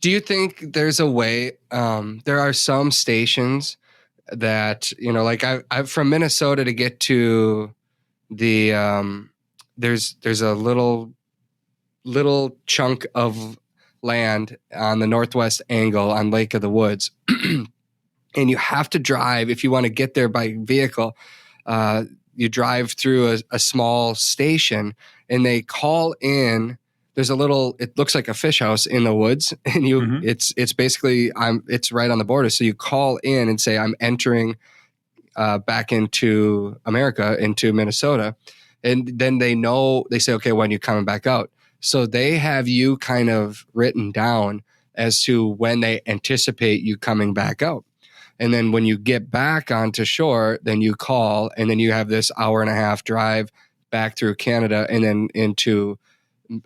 Do you think there's a way, there are some stations that, you know, like I've from Minnesota to get to the there's a little chunk of land on the northwest angle on Lake of the Woods, and you have to drive if you want to get there by vehicle. You drive through a small station, and they call in. There's it looks like a fish house in the woods, and it's basically, it's right on the border. So you call in and say, I'm entering back into America, into Minnesota. And then they say, okay, when are you coming back out? So they have you kind of written down as to when they anticipate you coming back out. And then when you get back onto shore, then you call, and then you have this hour and a half drive back through Canada and then into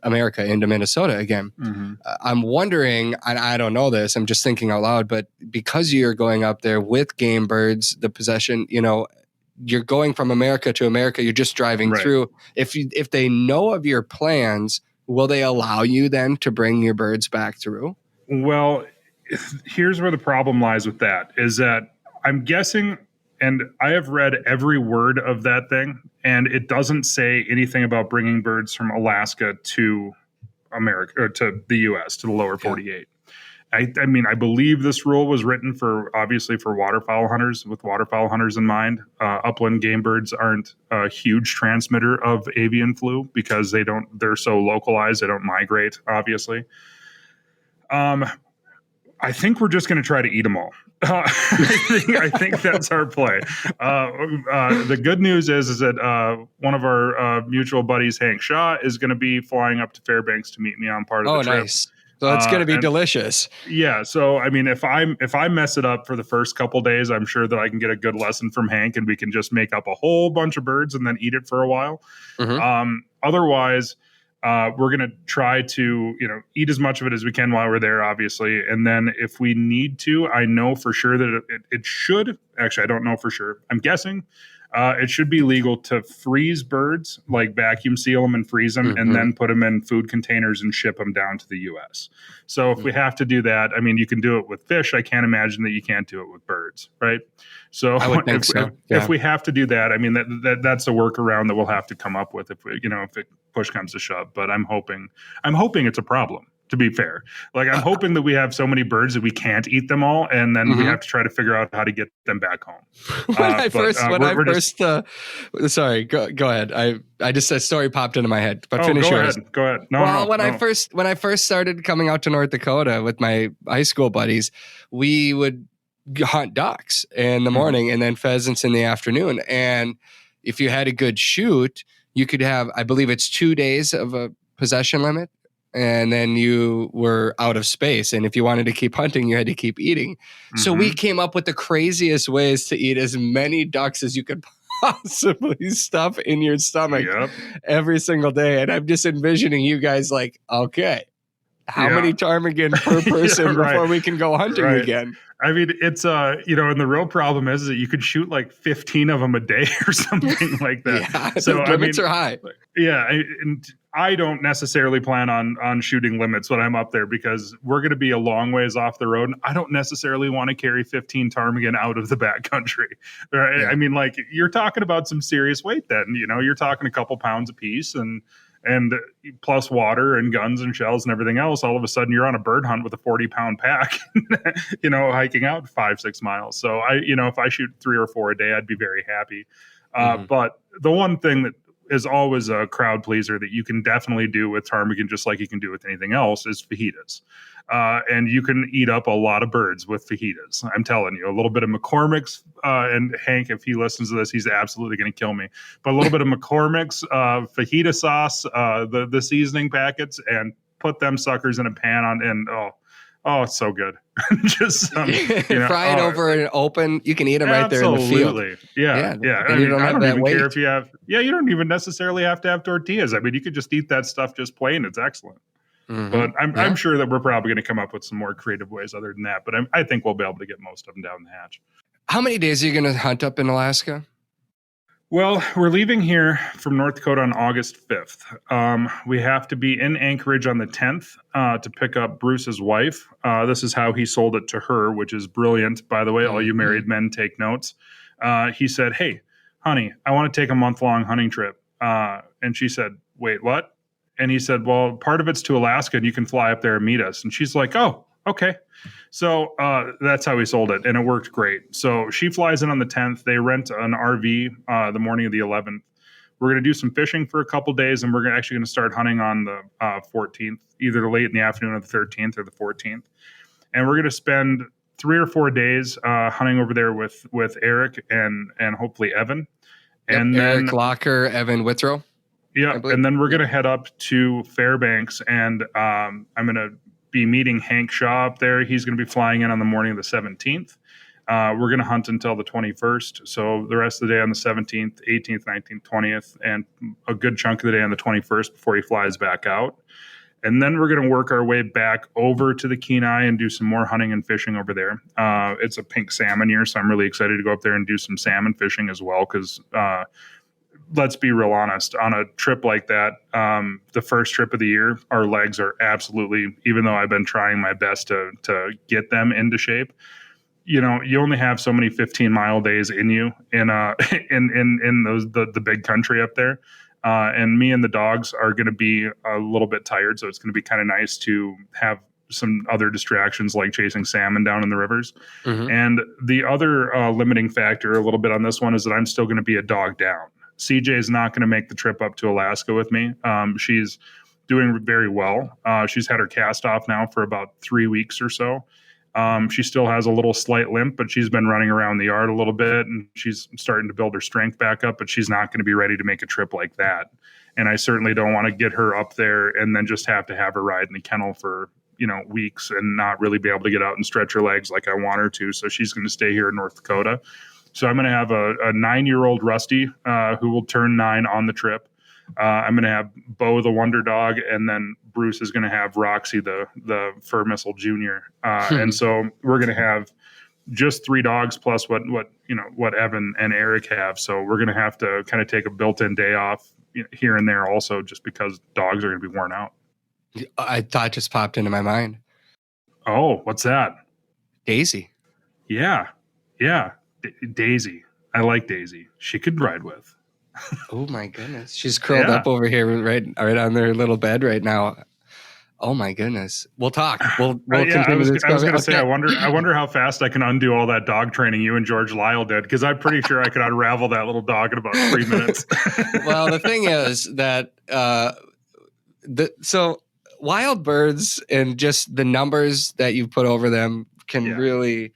America, into Minnesota again. Mm-hmm. I'm wondering, and I don't know this, I'm just thinking out loud, but because you're going up there with game birds, the possession, you know, you're going from America to America, you're just driving through. If they know of your plans, will they allow you then to bring your birds back through? Well, here's where the problem lies with that, is that I'm guessing, and I have read every word of that thing, and it doesn't say anything about bringing birds from Alaska to America or to the U.S., to the lower 48. I mean, I believe this rule was written obviously for waterfowl hunters, with waterfowl hunters in mind. Upland game birds aren't a huge transmitter of avian flu because they're so localized, they don't migrate, obviously. I think we're just going to try to eat them all. I think that's our play. The good news is that one of our mutual buddies, Hank Shaw, is going to be flying up to Fairbanks to meet me on part of the trip. Oh, nice. So it's going to be delicious. Yeah. So, I mean, if I mess it up for the first couple days, I'm sure that I can get a good lesson from Hank and we can just make up a whole bunch of birds and then eat it for a while. Mm-hmm. Otherwise, we're going to try to, eat as much of it as we can while we're there, obviously. And then if we need to, I know for sure that it should, actually, I don't know for sure. I'm guessing it should be legal to freeze birds, like vacuum seal them and freeze them, and then put them in food containers and ship them down to the U.S. So if we have to do that, I mean, you can do it with fish. I can't imagine that you can't do it with birds, right? So I would think if we have to do that, I mean, that's a workaround that we'll have to come up with if it push comes to shove. But I'm hoping it's a problem. To be fair, like I'm hoping that we have so many birds that we can't eat them all, and then we have to try to figure out how to get them back home. Sorry, go ahead. I just a story popped into my head, but finish yours. Go ahead. When I first started coming out to North Dakota with my high school buddies, we would hunt ducks in the morning and then pheasants in the afternoon. And if you had a good shoot, you could have, I believe it's 2 days of a possession limit. And then you were out of space. And if you wanted to keep hunting, you had to keep eating. Mm-hmm. So we came up with the craziest ways to eat as many ducks as you could possibly stuff in your stomach every single day. And I'm just envisioning you guys like, okay, how many ptarmigan per person before we can go hunting again? I mean, it's, and the real problem is that you could shoot like 15 of them a day or something like that. So the limits are high. Yeah. And I don't necessarily plan on shooting limits when I'm up there because we're going to be a long ways off the road. And I don't necessarily want to carry 15 ptarmigan out of the backcountry. Right? Yeah. I mean, like you're talking about some serious weight then, you're talking a couple pounds a piece and and plus water and guns and shells and everything else, all of a sudden you're on a bird hunt with a 40-pound pack, hiking out 5-6 miles. So if I shoot 3 or 4 a day, I'd be very happy. But the one thing that is always a crowd pleaser that you can definitely do with ptarmigan, just like you can do with anything else, is fajitas. And you can eat up a lot of birds with fajitas. I'm telling you, a little bit of McCormick's, and Hank, if he listens to this, he's absolutely going to kill me. But a little bit of McCormick's fajita sauce, the seasoning packets, and put them suckers in a pan and it's so good. Just fry it over and open. You can eat them right there in the field. Yeah. And you don't have that weight. Care if you have. Yeah, you don't even necessarily have to have tortillas. I mean, you could just eat that stuff just plain. It's excellent. But I'm sure that we're probably going to come up with some more creative ways other than that. But I think we'll be able to get most of them down the hatch. How many days are you going to hunt up in Alaska? Well, we're leaving here from North Dakota on August 5th. We have to be in Anchorage on the 10th to pick up Bruce's wife. This is how he sold it to her, which is brilliant. By the way, all you married men take notes. He said, "Hey, honey, I want to take a month-long hunting trip." And she said, "Wait, what?" And he said, "Well, part of it's to Alaska, and you can fly up there and meet us." And she's like, "Oh, okay." So that's how we sold it, and it worked great. So she flies in on the 10th. They rent an RV the morning of the 11th. We're going to do some fishing for a couple days, and we're actually going to start hunting on the 14th, either late in the afternoon of the 13th or the 14th. And we're going to spend 3 or 4 days hunting over there with Eric and hopefully Evan. Yep, and Eric Locker, Evan Withrow. Yeah, and then we're going to head up to Fairbanks, and I'm going to be meeting Hank Shaw up there. He's going to be flying in on the morning of the 17th. We're going to hunt until the 21st, so the rest of the day on the 17th, 18th, 19th, 20th, and a good chunk of the day on the 21st before he flies back out. And then we're going to work our way back over to the Kenai and do some more hunting and fishing over there. It's a pink salmon year, so I'm really excited to go up there and do some salmon fishing as well, because let's be real honest, on a trip like that, the first trip of the year, our legs are absolutely, even though I've been trying my best to get them into shape, you only have so many 15-mile days in you in the big country up there. And me and the dogs are going to be a little bit tired, so it's going to be kind of nice to have some other distractions like chasing salmon down in the rivers. And the other limiting factor a little bit on this one is that I'm still going to be a dog down. CJ is not going to make the trip up to Alaska with me. She's doing very well. She's had her cast off now for about 3 weeks or so. She still has a little slight limp, but she's been running around the yard a little bit, and she's starting to build her strength back up, but she's not going to be ready to make a trip like that. And I certainly don't want to get her up there and then just have her ride in the kennel for, weeks and not really be able to get out and stretch her legs like I want her to. So she's going to stay here in North Dakota. So I'm going to have a 9-year-old Rusty who will turn 9 on the trip. I'm going to have Bo, the Wonder Dog, and then Bruce is going to have Roxy, the Fur Missile Junior. And so we're going to have just 3 dogs plus what Evan and Eric have. So we're going to have to kind of take a built-in day off here and there also, just because dogs are going to be worn out. A thought just popped into my mind. Oh, what's that? Daisy. Yeah. Daisy. I like Daisy. She could ride with. Oh my goodness. She's curled up over here right on their little bed right now. Oh my goodness. We'll talk. We'll continue this. I was going to say, I wonder how fast I can undo all that dog training you and George Lyle did, because I'm pretty sure I could unravel that little dog in about 3 minutes. Well, the thing is that so wild birds and just the numbers that you put over them can really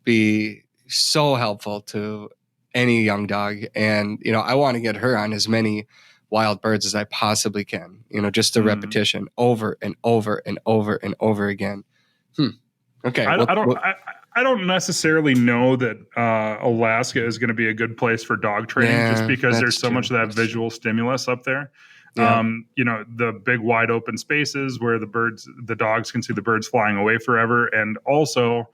be so helpful to any young dog. And, I want to get her on as many wild birds as I possibly can, just the repetition over and over and over and over again. Okay. I don't necessarily know that Alaska is going to be a good place for dog training, just because there's so much of that visual stimulus up there. Yeah. The big wide open spaces where the dogs can see the birds flying away forever. And also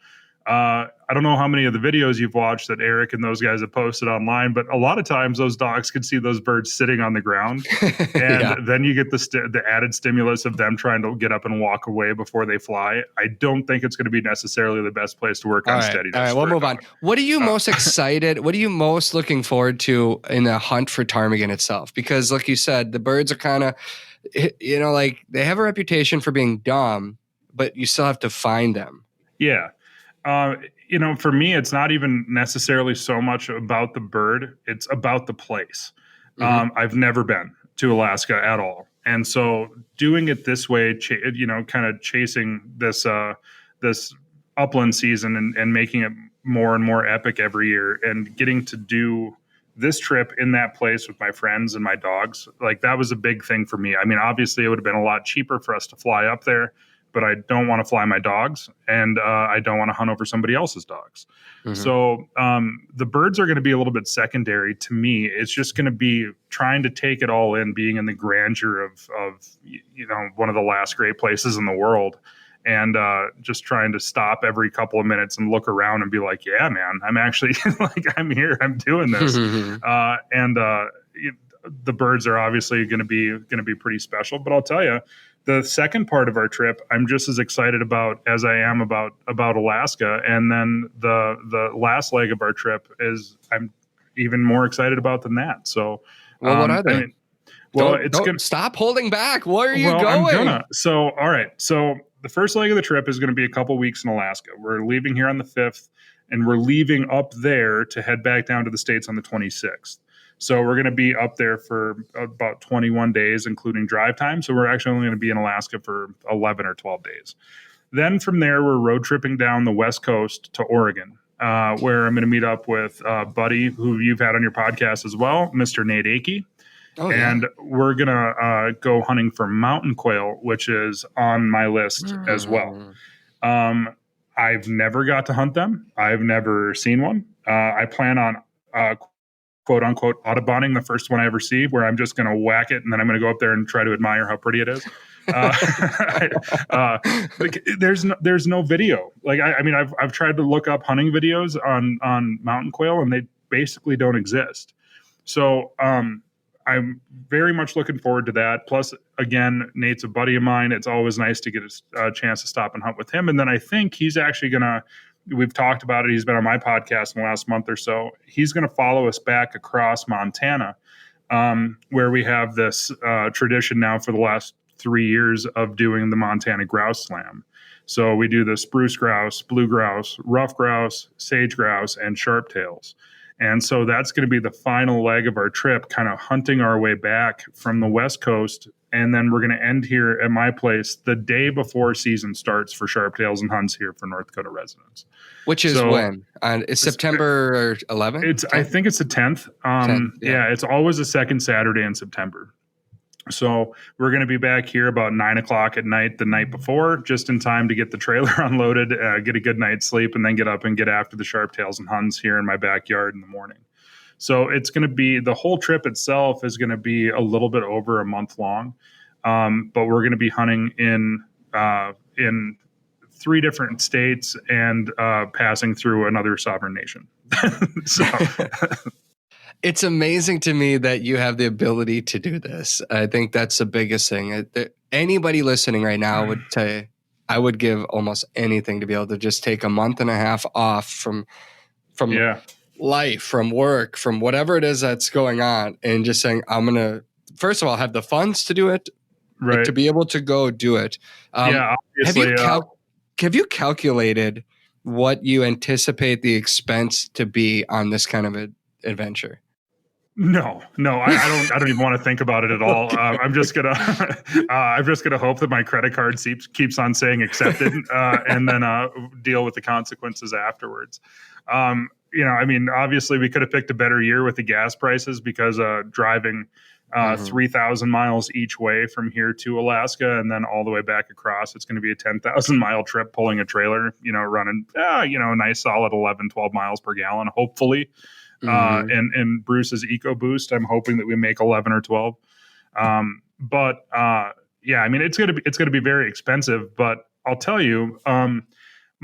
I don't know how many of the videos you've watched that Eric and those guys have posted online, but a lot of times those dogs can see those birds sitting on the ground. And then you get the added stimulus of them trying to get up and walk away before they fly. I don't think it's going to be necessarily the best place to work on steadiness. All right, we'll move on. What are you most excited? What are you most looking forward to in the hunt for ptarmigan itself? Because like you said, the birds are kind of, like they have a reputation for being dumb, but you still have to find them. Yeah. For me, it's not even necessarily so much about the bird. It's about the place. I've never been to Alaska at all. And so doing it this way, kind of chasing this upland season and making it more and more epic every year and getting to do this trip in that place with my friends and my dogs, like that was a big thing for me. I mean, obviously it would have been a lot cheaper for us to fly up there, but I don't want to fly my dogs and I don't want to hunt over somebody else's dogs. So the birds are going to be a little bit secondary to me. It's just going to be trying to take it all in, being in the grandeur of one of the last great places in the world. And just trying to stop every couple of minutes and look around and be like, yeah, man, I'm actually I'm here, I'm doing this. The birds are obviously going to be pretty special, but I'll tell you, the second part of our trip, I'm just as excited about as I am about Alaska. And then the last leg of our trip is I'm even more excited about than that. So, well, what are they? It's going to stop holding back. Where are you going? I'm gonna. So, all right. So the first leg of the trip is going to be a couple weeks in Alaska. We're leaving here on the 5th and we're leaving up there to head back down to the States on the 26th. So we're going to be up there for about 21 days, including drive time. So we're actually only going to be in Alaska for 11 or 12 days. Then from there, we're road tripping down the West Coast to Oregon, where I'm going to meet up with Buddy, who you've had on your podcast as well, Mr. Nate Akey. Oh, yeah. And we're going to go hunting for mountain quail, which is on my list as well. I've never got to hunt them. I've never seen one. I plan on quote unquote Audubonning the first one I ever see, where I'm just going to whack it and then I'm going to go up there and try to admire how pretty it is. There's no video. Like, I mean, I've tried to look up hunting videos on mountain quail and they basically don't exist. So, I'm very much looking forward to that. Plus, again, Nate's a buddy of mine. It's always nice to get a chance to stop and hunt with him. And then I think he's actually we've talked about it. He's been on my podcast in the last month or so. He's going to follow us back across Montana, where we have this tradition now for the last 3 years of doing the Montana Grouse Slam. So we do the spruce grouse, blue grouse, rough grouse, sage grouse, and sharptails. And so that's going to be the final leg of our trip, kind of hunting our way back from the West Coast. And then we're going to end here at my place the day before season starts for sharptails and hunts here for North Dakota residents. Which is when? It's September 11th? I think it's the 10th. 10th, yeah, it's always the second Saturday in September. So we're going to be back here about 9:00 at night the night before, just in time to get the trailer unloaded, get a good night's sleep, and then get up and get after the sharptails and huns here in my backyard in the morning. So it's going to be, the whole trip itself is going to be a little bit over a month long, but we're going to be hunting in 3 different states and passing through another sovereign nation. So. It's amazing to me that you have the ability to do this. I think that's the biggest thing. Anybody listening right now would say, I would give almost anything to be able to just take a month and a half off from life, from work, from whatever it is that's going on, and just saying, I'm going to, first of all, have the funds to do it, right, to be able to go do it. Obviously. Have you calculated what you anticipate the expense to be on this kind of an adventure? No, I don't even want to think about it at all. I'm just gonna hope that my credit card keeps on saying accepted, and then deal with the consequences afterwards. I mean, obviously we could have picked a better year with the gas prices, because driving 3,000 miles each way from here to Alaska and then all the way back across, it's going to be a 10,000 mile trip pulling a trailer, running a nice solid 11, 12 miles per gallon, hopefully. And Bruce's EcoBoost, I'm hoping that we make 11 or 12. I mean, it's going to be very expensive, but I'll tell you,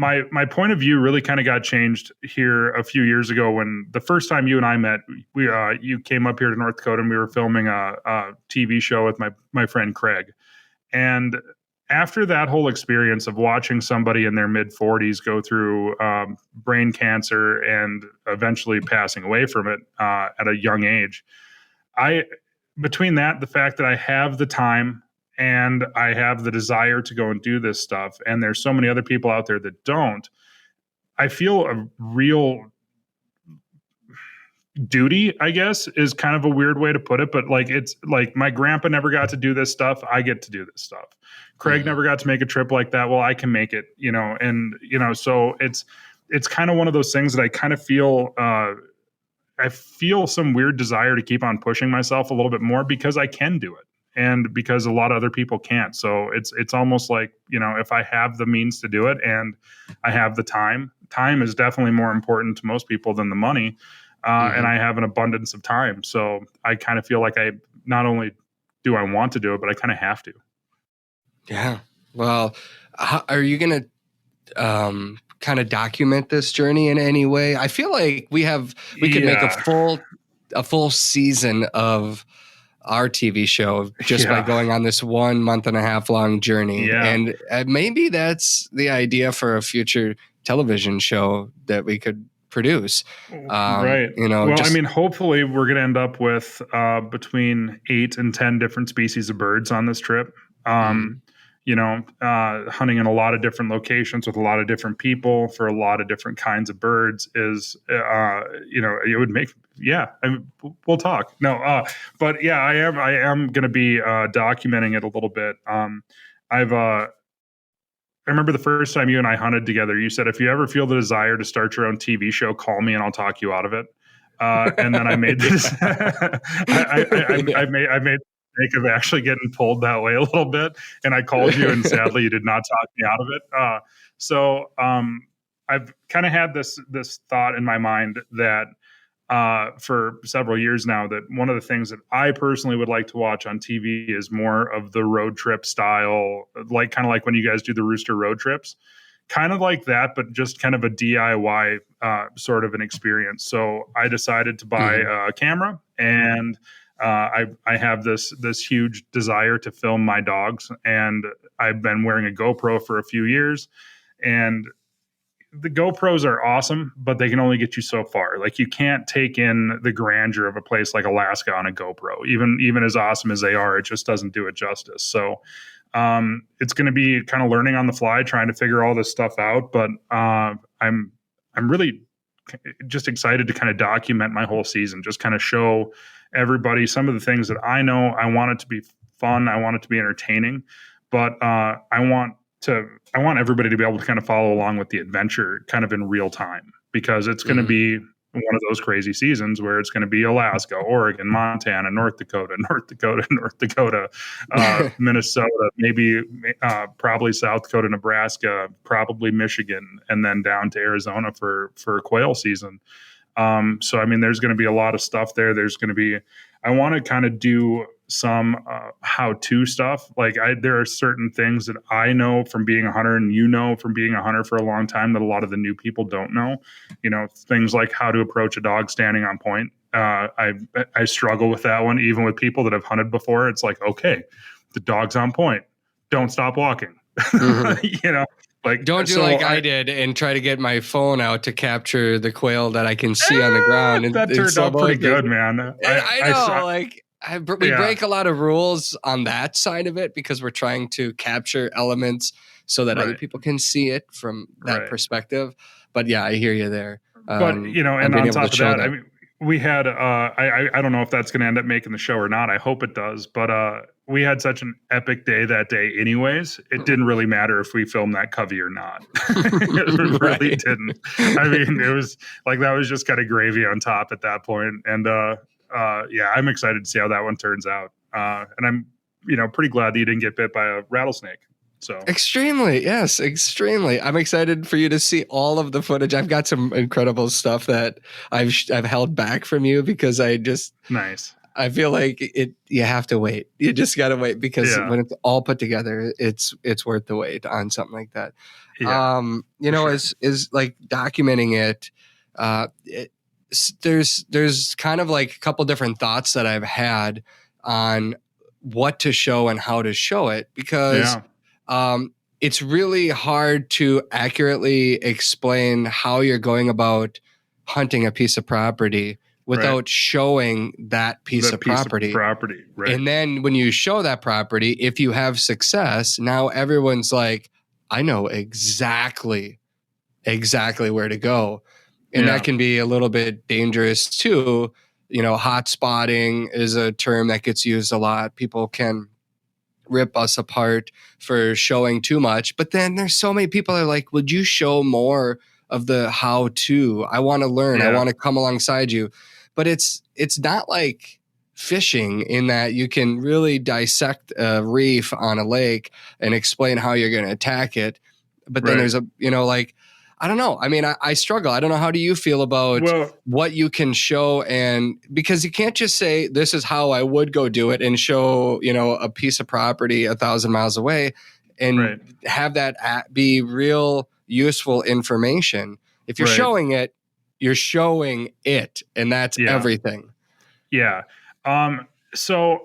my point of view really kind of got changed here a few years ago when the first time you and I met. You came up here to North Dakota and we were filming a TV show with my friend Craig. And after that whole experience of watching somebody in their mid 40s go through brain cancer and eventually passing away from it at a young age, between that, the fact that I have the time and I have the desire to go and do this stuff, and there's so many other people out there that don't, I feel a real duty, I guess, is kind of a weird way to put it, but like, it's like my grandpa never got to do this stuff. I get to do this stuff. Craig never got to make a trip like that. Well, I can make it, and, so it's kind of one of those things that I kind of feel, I feel some weird desire to keep on pushing myself a little bit more because I can do it. And because a lot of other people can't. So it's almost like, if I have the means to do it and I have the time is definitely more important to most people than the money. And I have an abundance of time. So I kind of feel like I not only do I want to do it, but I kind of have to. Yeah. Well, are you going to kind of document this journey in any way? I feel like we could make a full season of our TV show just by going on this 1 month and a half long journey. Yeah. And maybe that's the idea for a future television show that we could produce. Right. Hopefully we're going to end up with between 8 and 10 different species of birds on this trip. Hunting in a lot of different locations with a lot of different people for a lot of different kinds of birds is, it would make, we'll talk. No, but yeah, I am going to be documenting it a little bit. I remember the first time you and I hunted together, you said, if you ever feel the desire to start your own TV show, call me and I'll talk you out of it. And then I made this, I made the mistake of actually getting pulled that way a little bit. And I called you and sadly you did not talk me out of it. So I've kind of had this thought in my mind that for several years now, that one of the things that I personally would like to watch on TV is more of the road trip style, kind of like when you guys do the Rooster road trips, kind of like that, but just kind of a DIY sort of an experience. So I decided to buy a camera, and I have this huge desire to film my dogs, and I've been wearing a GoPro for a few years, and the GoPros are awesome, but they can only get you so far. Like, you can't take in the grandeur of a place like Alaska on a GoPro. Even as awesome as they are, it just doesn't do it justice. So it's going to be kind of learning on the fly, trying to figure all this stuff out. But I'm really just excited to kind of document my whole season, just kind of show everybody some of the things that I know. I want it to be fun. I want it to be entertaining, but I want everybody to be able to kind of follow along with the adventure kind of in real time, because it's going to be one of those crazy seasons where it's going to be Alaska, Oregon, Montana, North Dakota, Minnesota, maybe probably South Dakota, Nebraska, probably Michigan, and then down to Arizona for quail season. So, I mean, there's going to be a lot of stuff there. I want to kind of do some how-to stuff. Like, there are certain things that I know from being a hunter, and from being a hunter for a long time, that a lot of the new people don't know. Things like how to approach a dog standing on point. I struggle with that one, even with people that have hunted before. It's like, okay, the dog's on point, don't stop walking. Like, don't do like I did and try to get my phone out to capture the quail that I can see on the ground. And that turned out pretty good, man. We break a lot of rules on that side of it because we're trying to capture elements so that other people can see it from that perspective. But yeah, I hear you there. But and on top of that, I mean, we had I don't know if that's going to end up making the show or not. I hope it does. But we had such an epic day that day anyways. It didn't really matter if we filmed that covey or not. It really didn't. I mean, it was like, that was just kind of gravy on top at that point. And I'm excited to see how that one turns out. And I'm, pretty glad that you didn't get bit by a rattlesnake. So extremely. I'm excited for you to see all of the footage. I've got some incredible stuff that I've held back from you because nice. I feel like you have to wait. You just got to wait because Yeah. when it's all put together, it's worth the wait on something like that. Yeah, sure. Is like documenting it, there's kind of like a couple different thoughts that I've had on what to show and how to show it because, it's really hard to accurately explain how you're going about hunting a piece of property without showing that piece of property. Right. And then when you show that property, if you have success, now everyone's like, I know exactly where to go. And that can be a little bit dangerous too. Hot spotting is a term that gets used a lot. People can rip us apart for showing too much. But then there's so many people that are like, would you show more of the how to? I want to learn. I want to come alongside you. But it's not like fishing in that you can really dissect a reef on a lake and explain how you're going to attack it. But then there's I don't know. I mean, I struggle. I don't know. How do you feel about what you can show? And because you can't just say, this is how I would go do it and show, a piece of property 1,000 miles away and have that be real useful information. If you're showing it, you're showing it. And that's everything. Yeah. So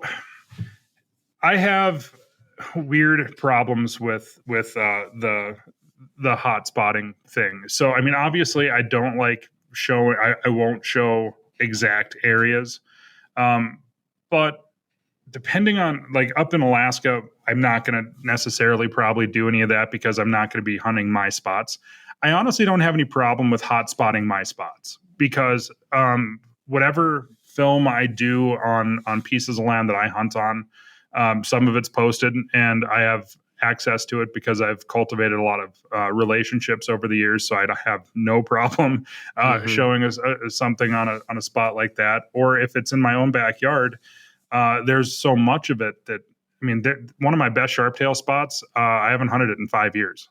I have weird problems with the hot spotting thing. So, I mean, obviously I don't like showing, I won't show exact areas. But depending on, like, up in Alaska, I'm not going to necessarily probably do any of that because I'm not going to be hunting my spots. I honestly don't have any problem with hot spotting my spots because, whatever film I do on pieces of land that I hunt on, some of it's posted and I have access to it because I've cultivated a lot of relationships over the years. So I have no problem showing us something on a spot like that. Or if it's in my own backyard, there's so much of it that, I mean, one of my best sharptail spots, I haven't hunted it in 5 years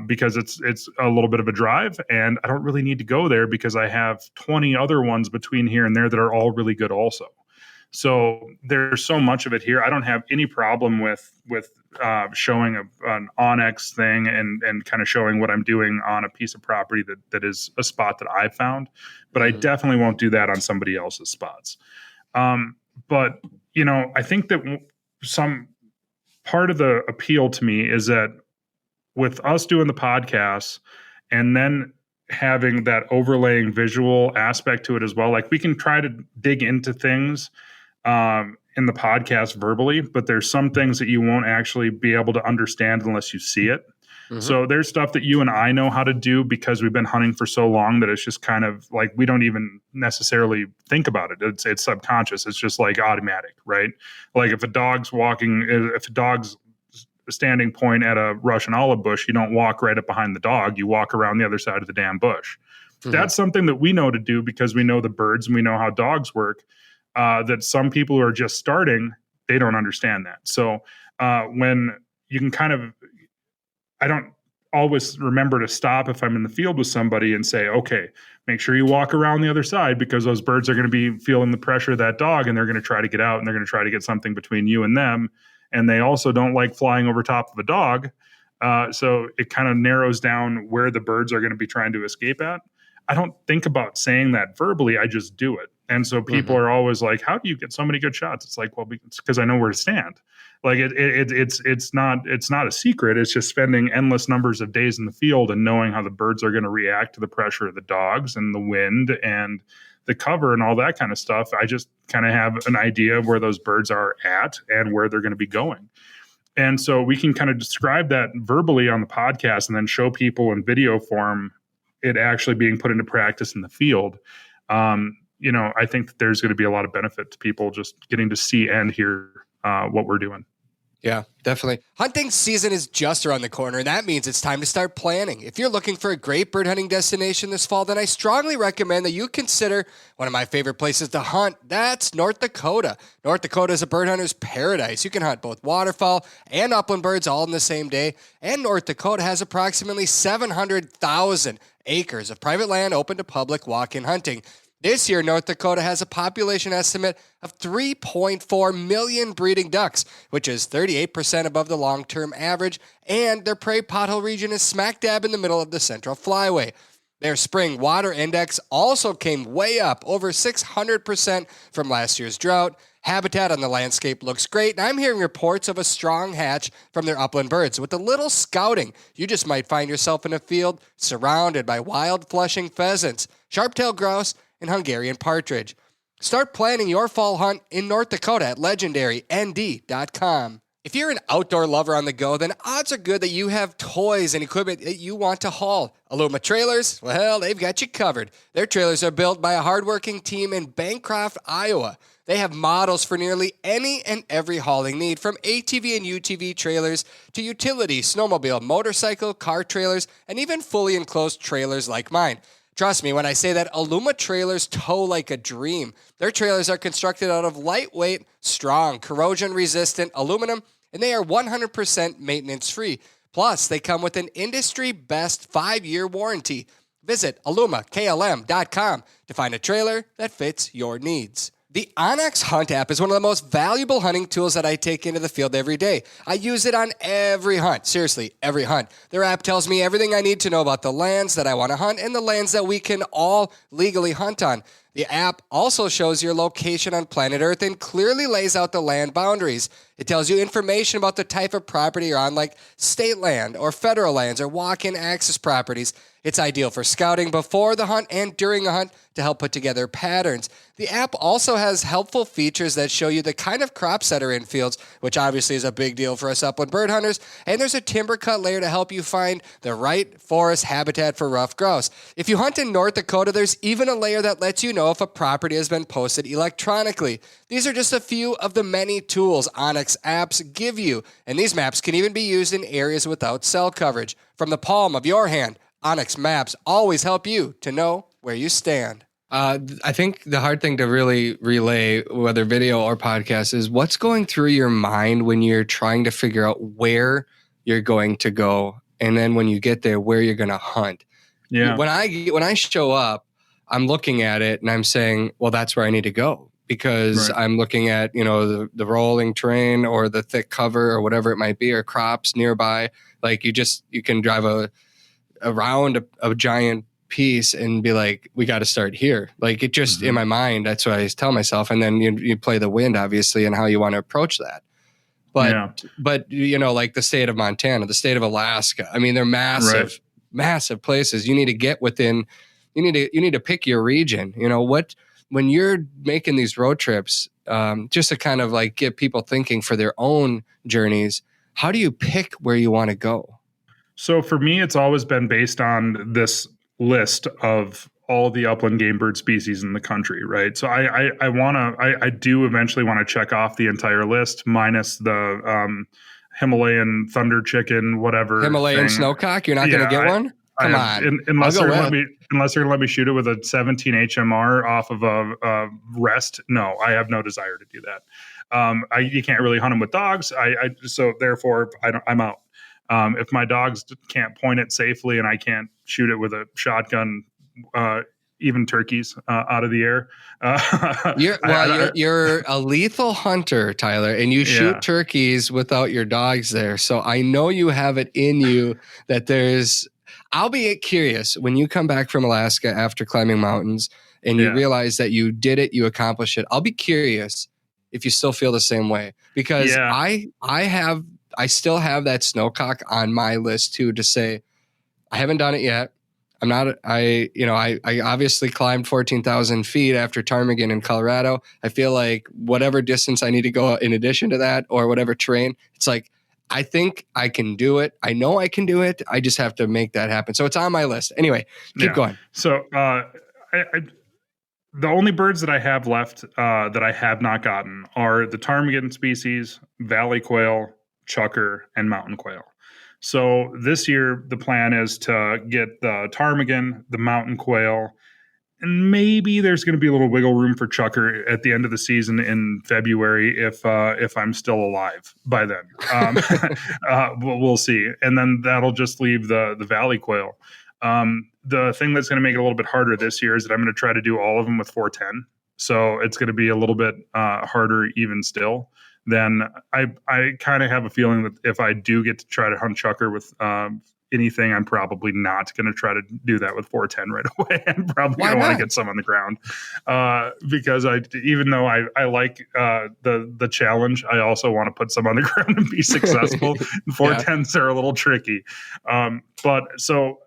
because it's a little bit of a drive and I don't really need to go there because I have 20 other ones between here and there that are all really good also. So there's so much of it here. I don't have any problem with showing an Onyx thing and kind of showing what I'm doing on a piece of property that is a spot that I found. But I definitely won't do that on somebody else's spots. But, I think that some part of the appeal to me is that with us doing the podcasts and then having that overlaying visual aspect to it as well, like we can try to dig into things in the podcast verbally, but there's some things that you won't actually be able to understand unless you see it. Mm-hmm. So there's stuff that you and I know how to do because we've been hunting for so long that it's just kind of like we don't even necessarily think about it. It's subconscious. It's just like automatic, right? Like if a dog's standing point at a Russian olive bush, you don't walk right up behind the dog. You walk around the other side of the damn bush. Mm-hmm. That's something that we know to do because we know the birds and we know how dogs work. That some people who are just starting, they don't understand that. So when you can kind of, I don't always remember to stop if I'm in the field with somebody and say, okay, make sure you walk around the other side because those birds are going to be feeling the pressure of that dog and they're going to try to get out and they're going to try to get something between you and them. And they also don't like flying over top of a dog. So it kind of narrows down where the birds are going to be trying to escape at. I don't think about saying that verbally. I just do it. And so people are always like, how do you get so many good shots? It's like, well, it's because I know where to stand. Like it's not a secret. It's just spending endless numbers of days in the field and knowing how the birds are going to react to the pressure of the dogs and the wind and the cover and all that kind of stuff. I just kind of have an idea of where those birds are at and where they're going to be going. And so we can kind of describe that verbally on the podcast and then show people in video form it actually being put into practice in the field. I think that there's going to be a lot of benefit to people just getting to see and hear what we're doing. Yeah, definitely. Hunting season is just around the corner, and that means it's time to start planning. If you're looking for a great bird hunting destination this fall, then I strongly recommend that you consider one of my favorite places to hunt. That's North Dakota. North Dakota is a bird hunter's paradise. You can hunt both waterfowl and upland birds all in the same day, and North Dakota has approximately 700,000 acres of private land open to public walk-in hunting. This year, North Dakota has a population estimate of 3.4 million breeding ducks, which is 38% above the long-term average, and their prairie pothole region is smack dab in the middle of the Central Flyway. Their spring water index also came way up, over 600% from last year's drought. Habitat on the landscape looks great, and I'm hearing reports of a strong hatch from their upland birds. With a little scouting, you just might find yourself in a field surrounded by wild flushing pheasants, sharp-tailed grouse, and Hungarian partridge. Start planning your fall hunt in North Dakota at legendarynd.com. If you're an outdoor lover on the go, then odds are good that you have toys and equipment that you want to haul. Aluma Trailers, well, they've got you covered. Their trailers are built by a hardworking team in Bancroft, Iowa. They have models for nearly any and every hauling need, from ATV and UTV trailers to utility, snowmobile, motorcycle, car trailers, and even fully enclosed trailers like mine. Trust me when I say that Aluma trailers tow like a dream. Their trailers are constructed out of lightweight, strong, corrosion-resistant aluminum, and they are 100% maintenance-free. Plus, they come with an industry-best 5-year warranty. Visit alumaklm.com to find a trailer that fits your needs. The onX Hunt app is one of the most valuable hunting tools that I take into the field every day. I use it on every hunt. Seriously, every hunt. Their app tells me everything I need to know about the lands that I want to hunt and the lands that we can all legally hunt on. The app also shows your location on planet Earth and clearly lays out the land boundaries. It tells you information about the type of property you're on, like state land or federal lands or walk-in access properties. It's ideal for scouting before the hunt and during a hunt to help put together patterns. The app also has helpful features that show you the kind of crops that are in fields, which obviously is a big deal for us upland bird hunters. And there's a timber cut layer to help you find the right forest habitat for rough grouse. If you hunt in North Dakota, there's even a layer that lets you know if a property has been posted electronically. These are just a few of the many tools onX apps give you, and these maps can even be used in areas without cell coverage. From the palm of your hand, onX maps always help you to know where you stand. I think the hard thing to really relay, whether video or podcast, is what's going through your mind when you're trying to figure out where you're going to go, and then when you get there, where you're going to hunt. Yeah. When I show up, I'm looking at it and I'm saying, well, that's where I need to go, because Right. I'm looking at, the rolling terrain or the thick cover or whatever it might be, or crops nearby. Like you can drive around a giant piece and be like, we got to start here. Like it just in my mind, that's what I tell myself. And then you play the wind, obviously, and how you want to approach that. But like the state of Montana, the state of Alaska, I mean, they're massive, massive places. You need to get within, you need to pick your region. When you're making these road trips, just to kind of like get people thinking for their own journeys, how do you pick where you want to go? So for me, it's always been based on this list of all the upland game bird species in the country, right? So I do eventually want to check off the entire list, minus the Himalayan thunder chicken, whatever. Himalayan thing. snowcock? You're not going to get one? Come on. Unless they're going to let me shoot it with a 17 HMR off of a rest. No, I have no desire to do that. You can't really hunt them with dogs. So therefore I'm out. If my dogs can't point it safely and I can't shoot it with a shotgun, even turkeys out of the air. You're a lethal hunter, Tyler, and you shoot turkeys without your dogs there. So I know you have it in you that I'll be curious when you come back from Alaska after climbing mountains and you realize that you did it, you accomplished it. I'll be curious if you still feel the same way, because I still have that snowcock on my list too, to say, I haven't done it yet. I obviously climbed 14,000 feet after ptarmigan in Colorado. I feel like whatever distance I need to go in addition to that, or whatever terrain, it's like, I think I can do it. I know I can do it. I just have to make that happen. So it's on my list. Anyway, keep going. So the only birds that I have left that I have not gotten are the ptarmigan species, valley quail, chukar, and mountain quail. So this year, the plan is to get the ptarmigan, the mountain quail, and maybe there's going to be a little wiggle room for chukar at the end of the season in February if I'm still alive by then. We'll see. And then that'll just leave the valley quail. the thing that's going to make it a little bit harder this year is that I'm going to try to do all of them with 410. So it's going to be a little bit harder even still. Then I kind of have a feeling that if I do get to try to hunt chucker with anything, I'm probably not going to try to do that with 410 right away. I'm probably going to want to get some on the ground because even though I like the challenge, I also want to put some on the ground and be successful. 410s are a little tricky. But so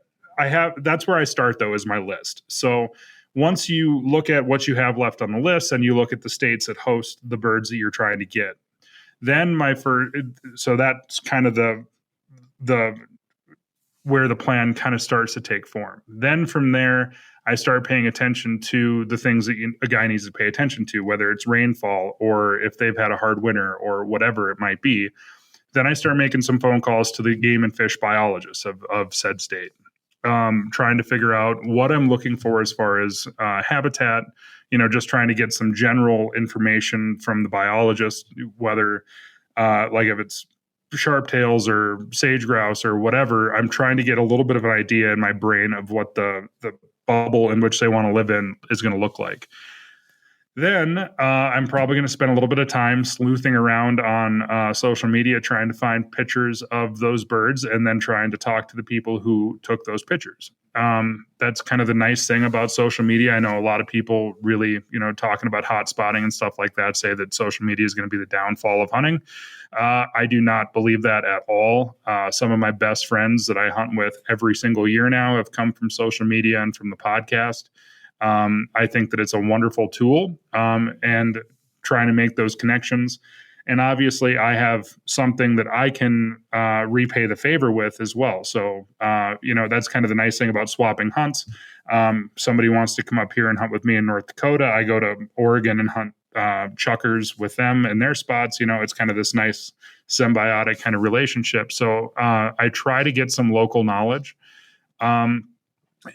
that's where I start though, is my list. So once you look at what you have left on the list and you look at the states that host the birds that you're trying to get, then so that's kind of the where the plan kind of starts to take form. Then from there, I start paying attention to the things that a guy needs to pay attention to, whether it's rainfall or if they've had a hard winter or whatever it might be. Then I start making some phone calls to the game and fish biologists of said state, trying to figure out what I'm looking for as far as habitat, just trying to get some general information from the biologist, whether like if it's sharptails or sage grouse or whatever. I'm trying to get a little bit of an idea in my brain of what the bubble in which they want to live in is going to look like. Then I'm probably going to spend a little bit of time sleuthing around on social media, trying to find pictures of those birds and then trying to talk to the people who took those pictures. That's kind of the nice thing about social media. I know a lot of people really, talking about hot spotting and stuff like that, say that social media is going to be the downfall of hunting. I do not believe that at all. Some of my best friends that I hunt with every single year now have come from social media and from the podcast. I think that it's a wonderful tool and trying to make those connections. And obviously, I have something that I can repay the favor with as well. So, that's kind of the nice thing about swapping hunts. Somebody wants to come up here and hunt with me in North Dakota. I go to Oregon and hunt chuckers with them in their spots. It's kind of this nice symbiotic kind of relationship. So I try to get some local knowledge.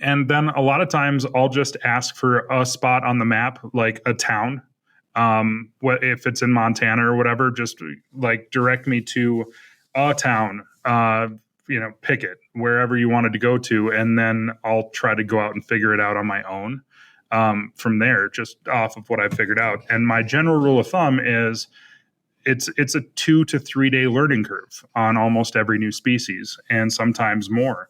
And then a lot of times I'll just ask for a spot on the map, like a town. If it's in Montana or whatever, just like direct me to a town, pick it wherever you wanted to go to. And then I'll try to go out and figure it out on my own. From there, just off of what I figured out. And my general rule of thumb is it's a 2 to 3 day learning curve on almost every new species, and sometimes more.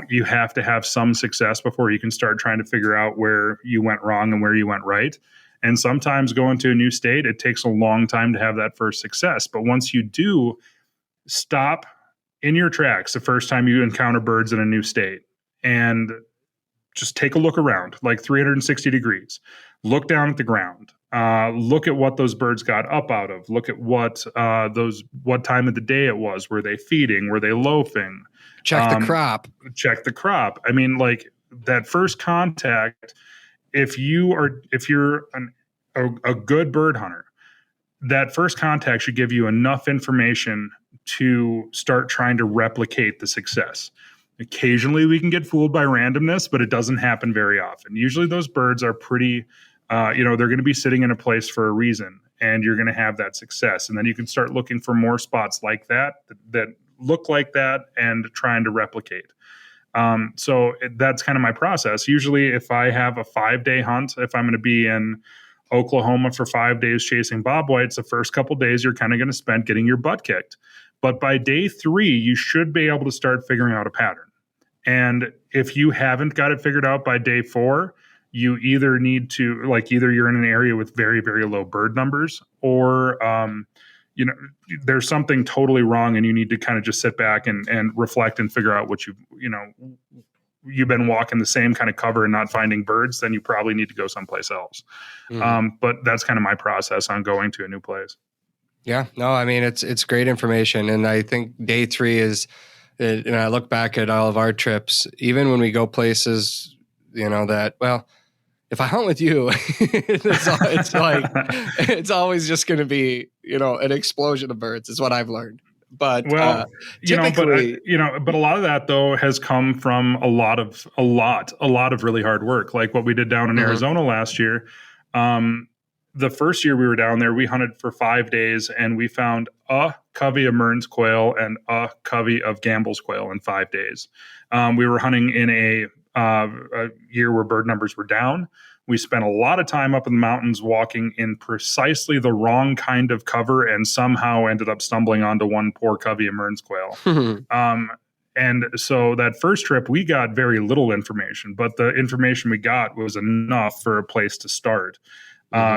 You have to have some success before you can start trying to figure out where you went wrong and where you went right. And sometimes going to a new state, it takes a long time to have that first success. But once you do, stop in your tracks the first time you encounter birds in a new state and just take a look around, like 360 degrees. Look down at the ground. Look at what those birds got up out of. Look at what time of the day it was. Were they feeding? Were they loafing? Check the crop. Check the crop. I mean, like that first contact. If you're a good bird hunter, that first contact should give you enough information to start trying to replicate the success. Occasionally we can get fooled by randomness, but it doesn't happen very often. Usually those birds are pretty, they're going to be sitting in a place for a reason, and you're going to have that success. And then you can start looking for more spots like that look like that and trying to replicate. That's kind of my process. Usually if I have a 5-day hunt, if I'm going to be in Oklahoma for 5 days chasing bobwhites, the first couple of days you're kind of going to spend getting your butt kicked. But by day 3, you should be able to start figuring out a pattern. And if you haven't got it figured out by day 4, you either need to, either you're in an area with very, very low bird numbers, or, there's something totally wrong and you need to kind of just sit back and reflect and figure out what you've been walking the same kind of cover and not finding birds, then you probably need to go someplace else. But that's kind of my process on going to a new place. Yeah, no, I mean, it's great information. And I think day 3 is, I look back at all of our trips, even when we go places, if I hunt with you, it's always just going to be, an explosion of birds is what I've learned. But typically, but a lot of that though has come from a lot of really hard work, like what we did down in Arizona last year. The first year we were down there, we hunted for 5 days and we found a covey of Mearns quail and a covey of Gamble's quail in 5 days. We were hunting in a a year where bird numbers were down. We spent a lot of time up in the mountains walking in precisely the wrong kind of cover and somehow ended up stumbling onto one poor covey of Mearns quail. And so that first trip, we got very little information, but the information we got was enough for a place to start.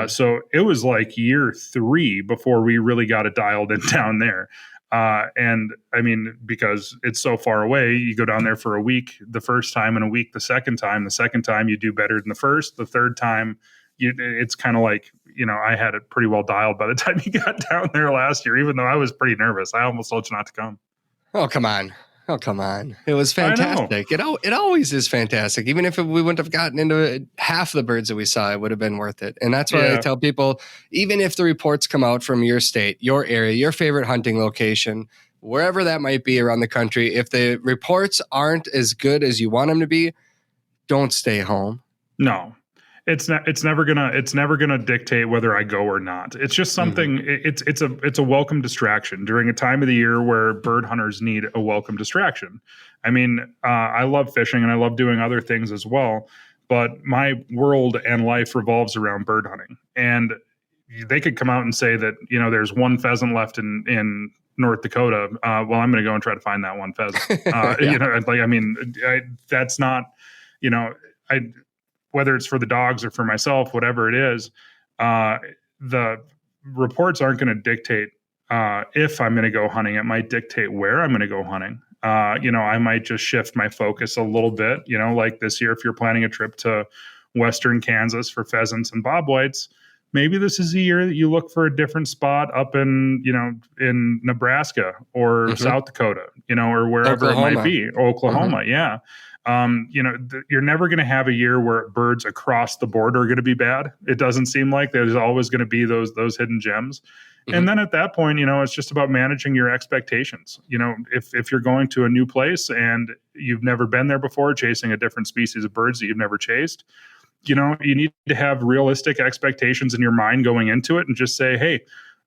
So it was like year 3 before we really got it dialed in down there. And I mean, because it's so far away, you go down there for a week the first time and a week the second time. The second time you do better than the first. The third time, it's kind of like, I had it pretty well dialed by the time you got down there last year, even though I was pretty nervous. I almost told you not to come. Oh, come on. It was fantastic. It always is fantastic. Even if we wouldn't have gotten into half the birds that we saw, it would have been worth it. And that's why I tell people, even if the reports come out from your state, your area, your favorite hunting location, wherever that might be around the country, if the reports aren't as good as you want them to be, don't stay home. No. It's never gonna dictate whether I go or not. It's just something. It's a welcome distraction during a time of the year where bird hunters need a welcome distraction. I mean, I love fishing and I love doing other things as well, but my world and life revolves around bird hunting. And they could come out and say that there's one pheasant left in North Dakota. Well, I'm going to go and try to find that one pheasant. That's not. Whether it's for the dogs or for myself, whatever it is, the reports aren't going to dictate if I'm going to go hunting. It might dictate where I'm going to go hunting. I might just shift my focus a little bit. Like this year, if you're planning a trip to Western Kansas for pheasants and bobwhites, maybe this is a year that you look for a different spot up in Nebraska or South Dakota, or wherever Oklahoma. It might be. Oklahoma, yeah. You're never going to have a year where birds across the board are going to be bad. It doesn't seem like there's always going to be those hidden gems. And then at that point, it's just about managing your expectations. If you're going to a new place and you've never been there before, chasing a different species of birds that you've never chased, you need to have realistic expectations in your mind going into it and just say, hey,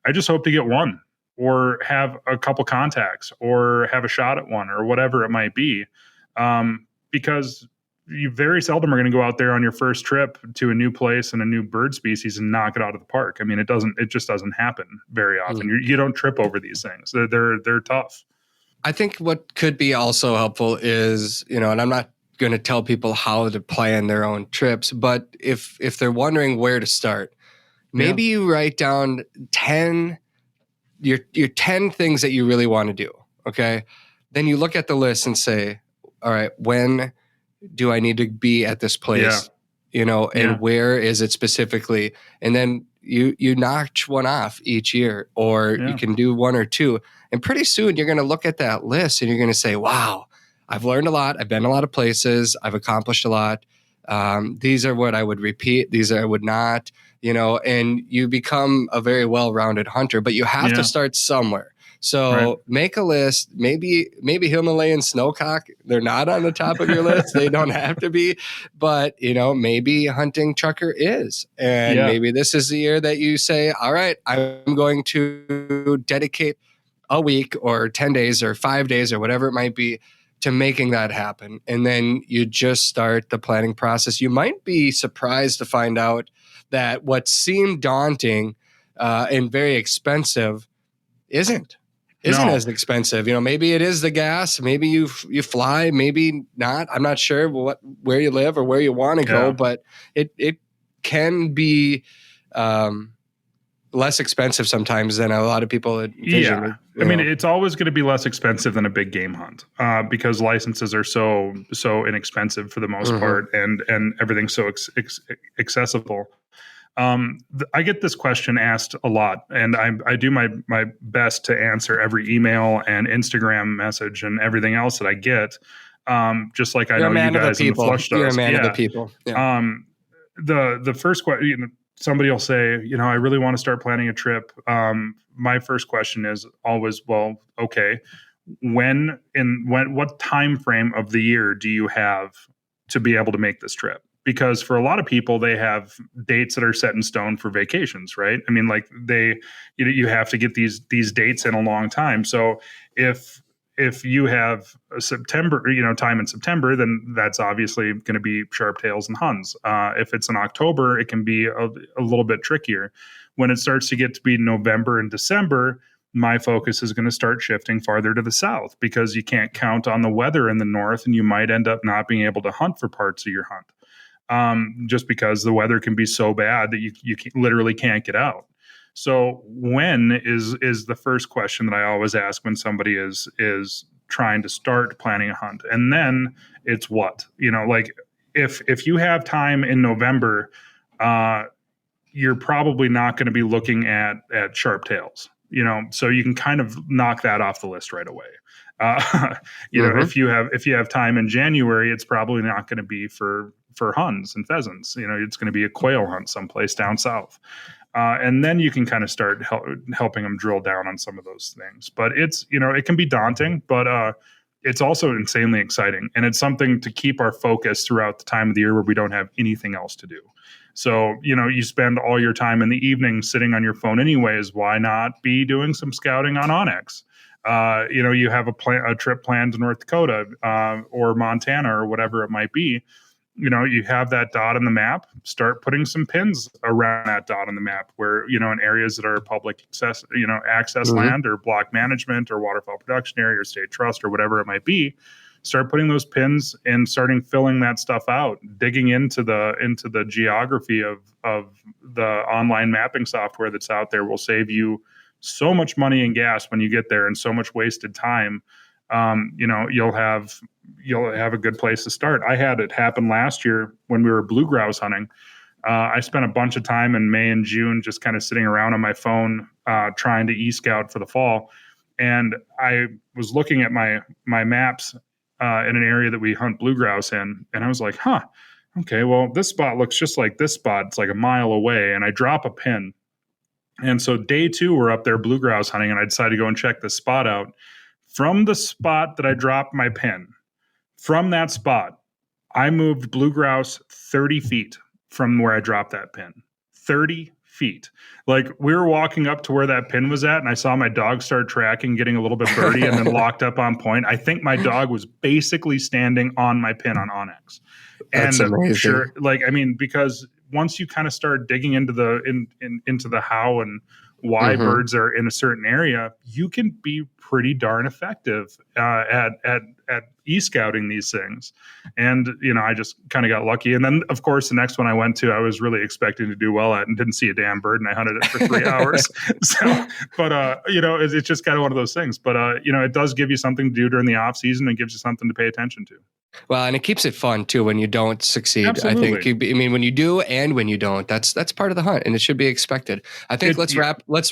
I just hope to get one or have a couple contacts or have a shot at one or whatever it might be. Because you very seldom are going to go out there on your first trip to a new place and a new bird species and knock it out of the park. I mean, it just doesn't happen very often. You don't trip over these things. They're tough. I think what could be also helpful is, and I'm not going to tell people how to plan their own trips, but if they're wondering where to start, maybe you write down 10 things that you really want to do. Okay. Then you look at the list and say, all right, when do I need to be at this place? And where is it specifically? And then you notch one off each year, or you can do one or two. And pretty soon you're going to look at that list and you're going to say, wow, I've learned a lot. I've been a lot of places. I've accomplished a lot. These are what I would repeat. These are I would not, and you become a very well-rounded hunter, but you have to start somewhere. So make a list. Maybe Himalayan snowcock, they're not on the top of your list. They don't have to be. But, maybe hunting chukar is. And maybe this is the year that you say, all right, I'm going to dedicate a week or 10 days or 5 days or whatever it might be to making that happen. And then you just start the planning process. You might be surprised to find out that what seemed daunting and very expensive isn't as expensive. Maybe it is the gas. Maybe you fly. Maybe not. I'm not sure where you live or where you want to go, but it can be less expensive sometimes than a lot of people envision. I mean, it's always going to be less expensive than a big game hunt because licenses are so inexpensive for the most part, and everything's so accessible. I get this question asked a lot, and I do my best to answer every email and Instagram message and everything else that I get. Just like I know you guys in the Flush does. You're a man of the people. Yeah. The first question, somebody will say, I really want to start planning a trip. My first question is always, well, okay, what time frame of the year do you have to be able to make this trip? Because for a lot of people, they have dates that are set in stone for vacations, right? I mean, like you have to get these dates in a long time. So if if you have a September, time in September, then that's obviously going to be sharptails and huns. If it's in October, it can be a little bit trickier. When it starts to get to be November and December, my focus is going to start shifting farther to the south, because you can't count on the weather in the north, and you might end up not being able to hunt for parts of your hunt, just because the weather can be so bad that you literally can't get out. So when is the first question that I always ask when somebody is trying to start planning a hunt. And then it's what, like if you have time in November, you're probably not going to be looking at sharp tails, so you can kind of knock that off the list right away. If you have time in January, it's probably not going to be for huns and pheasants. It's going to be a quail hunt someplace down south. And then you can kind of start helping them drill down on some of those things. But it's, it can be daunting, but it's also insanely exciting. And it's something to keep our focus throughout the time of the year where we don't have anything else to do. So, you spend all your time in the evening sitting on your phone anyways. Why not be doing some scouting on Onyx? You have a trip planned to North Dakota or Montana or whatever it might be. You have that dot on the map, start putting some pins around that dot on the map where, in areas that are public access, access land or block management or waterfowl production area or state trust or whatever it might be, start putting those pins and starting filling that stuff out, digging into the geography of the online mapping software that's out there will save you so much money and gas when you get there and so much wasted time. You'll have a good place to start. I had it happen last year when we were blue grouse hunting. I spent a bunch of time in May and June just kind of sitting around on my phone trying to e-scout for the fall. And I was looking at my maps in an area that we hunt blue grouse in, and I was like, okay, well, this spot looks just like this spot. It's like a mile away, and I drop a pin. And so day 2, we're up there blue grouse hunting, and I decided to go and check this spot out. From the spot that I dropped my pin, from that spot, I moved blue grouse 30 feet from where I dropped that pin. 30 feet. Like, we were walking up to where that pin was at, and I saw my dog start tracking, getting a little bit birdie, and then locked up on point. I think my dog was basically standing on my pin on Onyx. That's amazing. Sure, because once you kind of start digging into the how and why birds are in a certain area, you can be pretty darn effective at e-scouting these things. And, I just kind of got lucky. And then, of course, the next one I went to, I was really expecting to do well at and didn't see a damn bird, and I hunted it for 3 hours. So, but, it's just kind of one of those things. But, it does give you something to do during the off season and gives you something to pay attention to. Well, and it keeps it fun too when you don't succeed. Absolutely. I think, when you do and when you don't, that's part of the hunt, and it should be expected. I think let's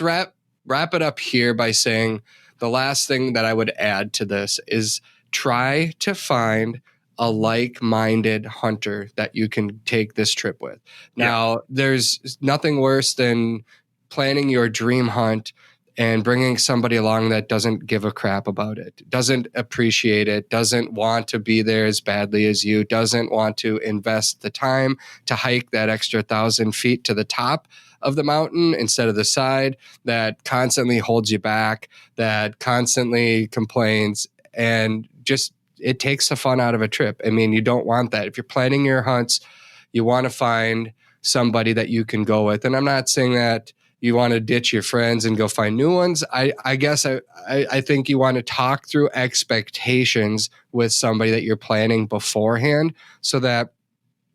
wrap it up here by saying the last thing that I would add to this is try to find a like-minded hunter that you can take this trip with. Now, there's nothing worse than planning your dream hunt and bringing somebody along that doesn't give a crap about it, doesn't appreciate it, doesn't want to be there as badly as you, doesn't want to invest the time to hike that extra 1,000 feet to the top of the mountain instead of the side, that constantly holds you back, that constantly complains, and just it takes the fun out of a trip. You don't want that. If you're planning your hunts, you want to find somebody that you can go with. And I'm not saying that you want to ditch your friends and go find new ones. I guess I think you want to talk through expectations with somebody that you're planning beforehand so that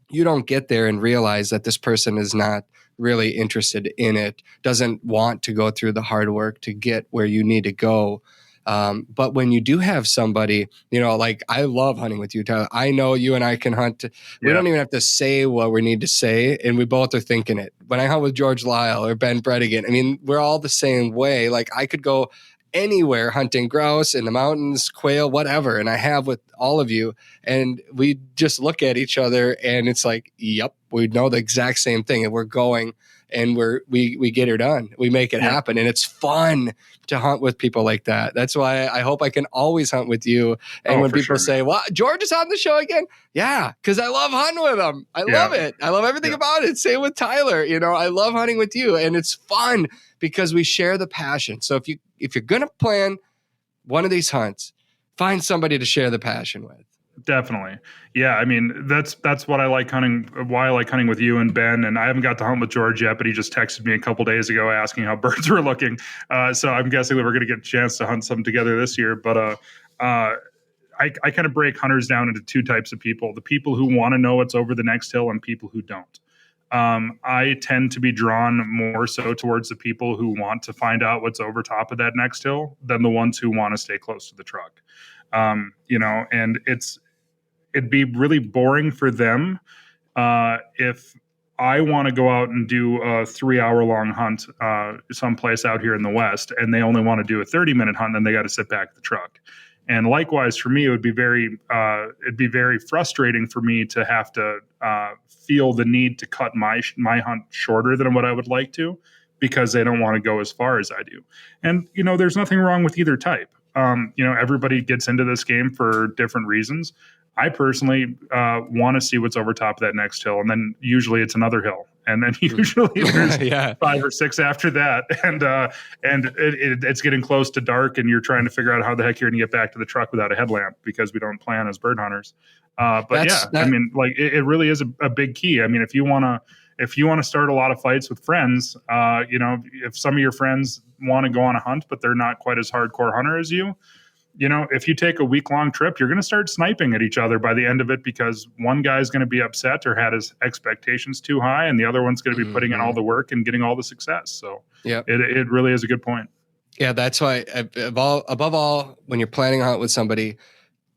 you don't get there and realize that this person is not really interested in it, doesn't want to go through the hard work to get where you need to go. But when you do have somebody, like I love hunting with you, Tyler. I know you and I can hunt. We don't even have to say what we need to say, and we both are thinking it. When I hunt with George Lyle or Ben Bredigan, we're all the same way. Like, I could go anywhere hunting grouse in the mountains, quail, whatever, and I have with all of you, and we just look at each other, and it's like, yep, we know the exact same thing, and we're going. And we get her done. We make it happen. And it's fun to hunt with people like that. That's why I hope I can always hunt with you. And when people say, well, George is on the show again. Yeah, because I love hunting with him. I love it. I love everything about it. Same with Tyler. I love hunting with you. And it's fun because we share the passion. So if you're going to plan one of these hunts, find somebody to share the passion with. Definitely. Yeah. I mean, that's what I like hunting, why I like hunting with you and Ben. And I haven't got to hunt with George yet, but he just texted me a couple days ago asking how birds were looking. So I'm guessing that we're going to get a chance to hunt some together this year. But I kind of break hunters down into two types of people: the people who want to know what's over the next hill and people who don't. I tend to be drawn more so towards the people who want to find out what's over top of that next hill than the ones who want to stay close to the truck. And it'd be really boring for them if I want to go out and do a 3-hour long hunt someplace out here in the West, and they only want to do a 30-minute hunt, then they got to sit back at the truck. And likewise for me, it'd be very frustrating for me to have to feel the need to cut my hunt shorter than what I would like to, because they don't want to go as far as I do. And there's nothing wrong with either type. Everybody gets into this game for different reasons. I personally want to see what's over top of that next hill, and then usually it's another hill, and then usually there's 5 or 6 after that, and it's getting close to dark, and you're trying to figure out how the heck you're going to get back to the truck without a headlamp, because we don't plan as bird hunters. It really is a big key. I mean, if you want to start a lot of fights with friends, if some of your friends want to go on a hunt, but they're not quite as hardcore hunter as you, if you take a week-long trip, you're going to start sniping at each other by the end of it, because one guy's going to be upset or had his expectations too high, and the other one's going to be putting in all the work and getting all the success. So it really is a good point. Yeah, that's why above all, when you're planning a hunt with somebody,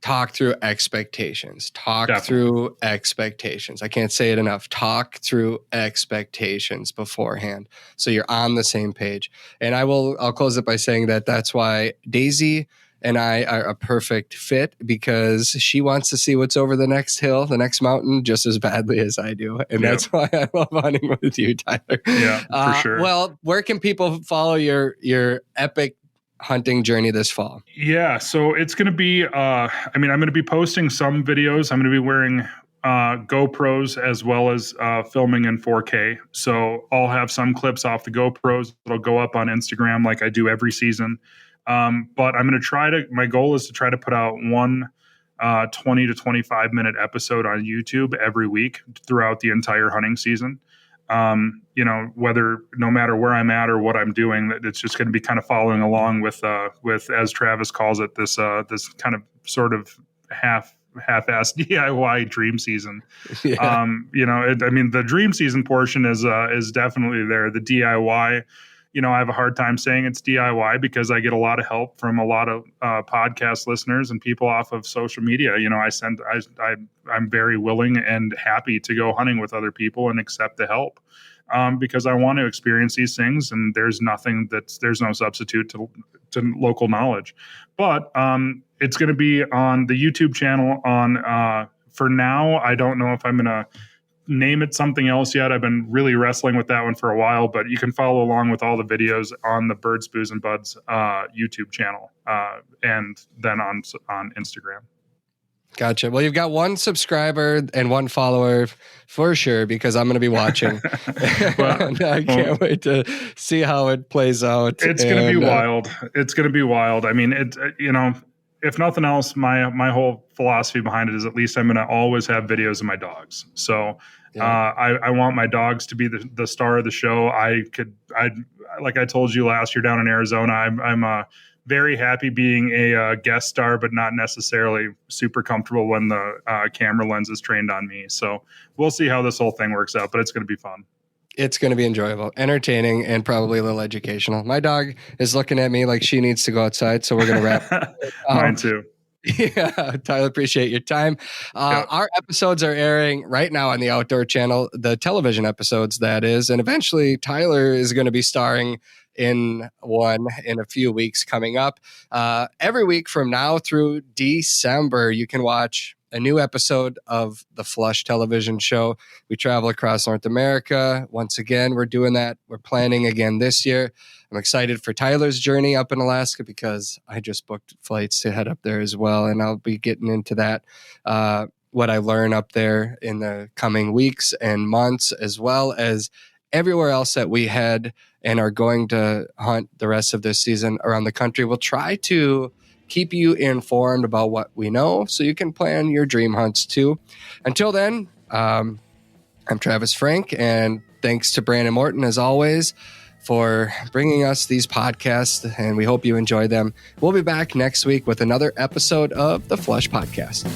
talk through expectations. Through expectations. I can't say it enough. Talk through expectations beforehand, so you're on the same page. And I'll close it by saying that that's why Daisy and I are a perfect fit, because she wants to see what's over the next hill, the next mountain, just as badly as I do. And that's why I love hunting with you, Tyler. Yeah, for sure. Well, where can people follow your epic hunting journey this fall? Yeah, so it's going to be, I'm going to be posting some videos. I'm going to be wearing GoPros as well as filming in 4K. So I'll have some clips off the GoPros that'll go up on Instagram like I do every season. But I'm going to my goal is to try to put out one 20 to 25 minute episode on YouTube every week throughout the entire hunting season. No matter where I'm at or what I'm doing, it's just going to be kind of following along with, as Travis calls it, this kind of sort of half-assed DIY dream season. Yeah. The dream season portion is definitely there. The DIY, I have a hard time saying it's DIY because I get a lot of help from a lot of podcast listeners and people off of social media. I'm very willing and happy to go hunting with other people and accept the help because I want to experience these things, and there's no substitute to local knowledge. But it's going to be on the YouTube channel for now. I don't know if I'm going to name it something else yet. I've been really wrestling with that one for a while, but you can follow along with all the videos on the Birds, Booze, and Buds YouTube channel and then on Instagram. Gotcha. Well, you've got one subscriber and one follower for sure, because I'm going to be watching. I can't wait to see how it plays out. It's going to be wild. It's going to be wild. I mean, if nothing else, my whole philosophy behind it is at least I'm going to always have videos of my dogs. So I want my dogs to be the star of the show. Like I told you last year down in Arizona, I'm very happy being a guest star, but not necessarily super comfortable when the camera lens is trained on me. So we'll see how this whole thing works out, but it's going to be fun. It's going to be enjoyable, entertaining, and probably a little educational. My dog is looking at me like she needs to go outside, so we're going to wrap. Mine too. Yeah, Tyler, appreciate your time. Our episodes are airing right now on the Outdoor Channel, the television episodes, that is, and eventually Tyler is going to be starring in one in a few weeks coming up. Every week from now through December, you can watch a new episode of the Flush television show. We travel across North America. Once again, we're doing that. We're planning again this year. I'm excited for Tyler's journey up in Alaska because I just booked flights to head up there as well. And I'll be getting into that, what I learn up there in the coming weeks and months, as well as everywhere else that we head and are going to hunt the rest of this season around the country. We'll try to keep you informed about what we know so you can plan your dream hunts too. Until then, I'm Travis Frank, and thanks to Brandon Morton, as always, for bringing us these podcasts, and we hope you enjoy them. We'll be back next week with another episode of the Flush Podcast.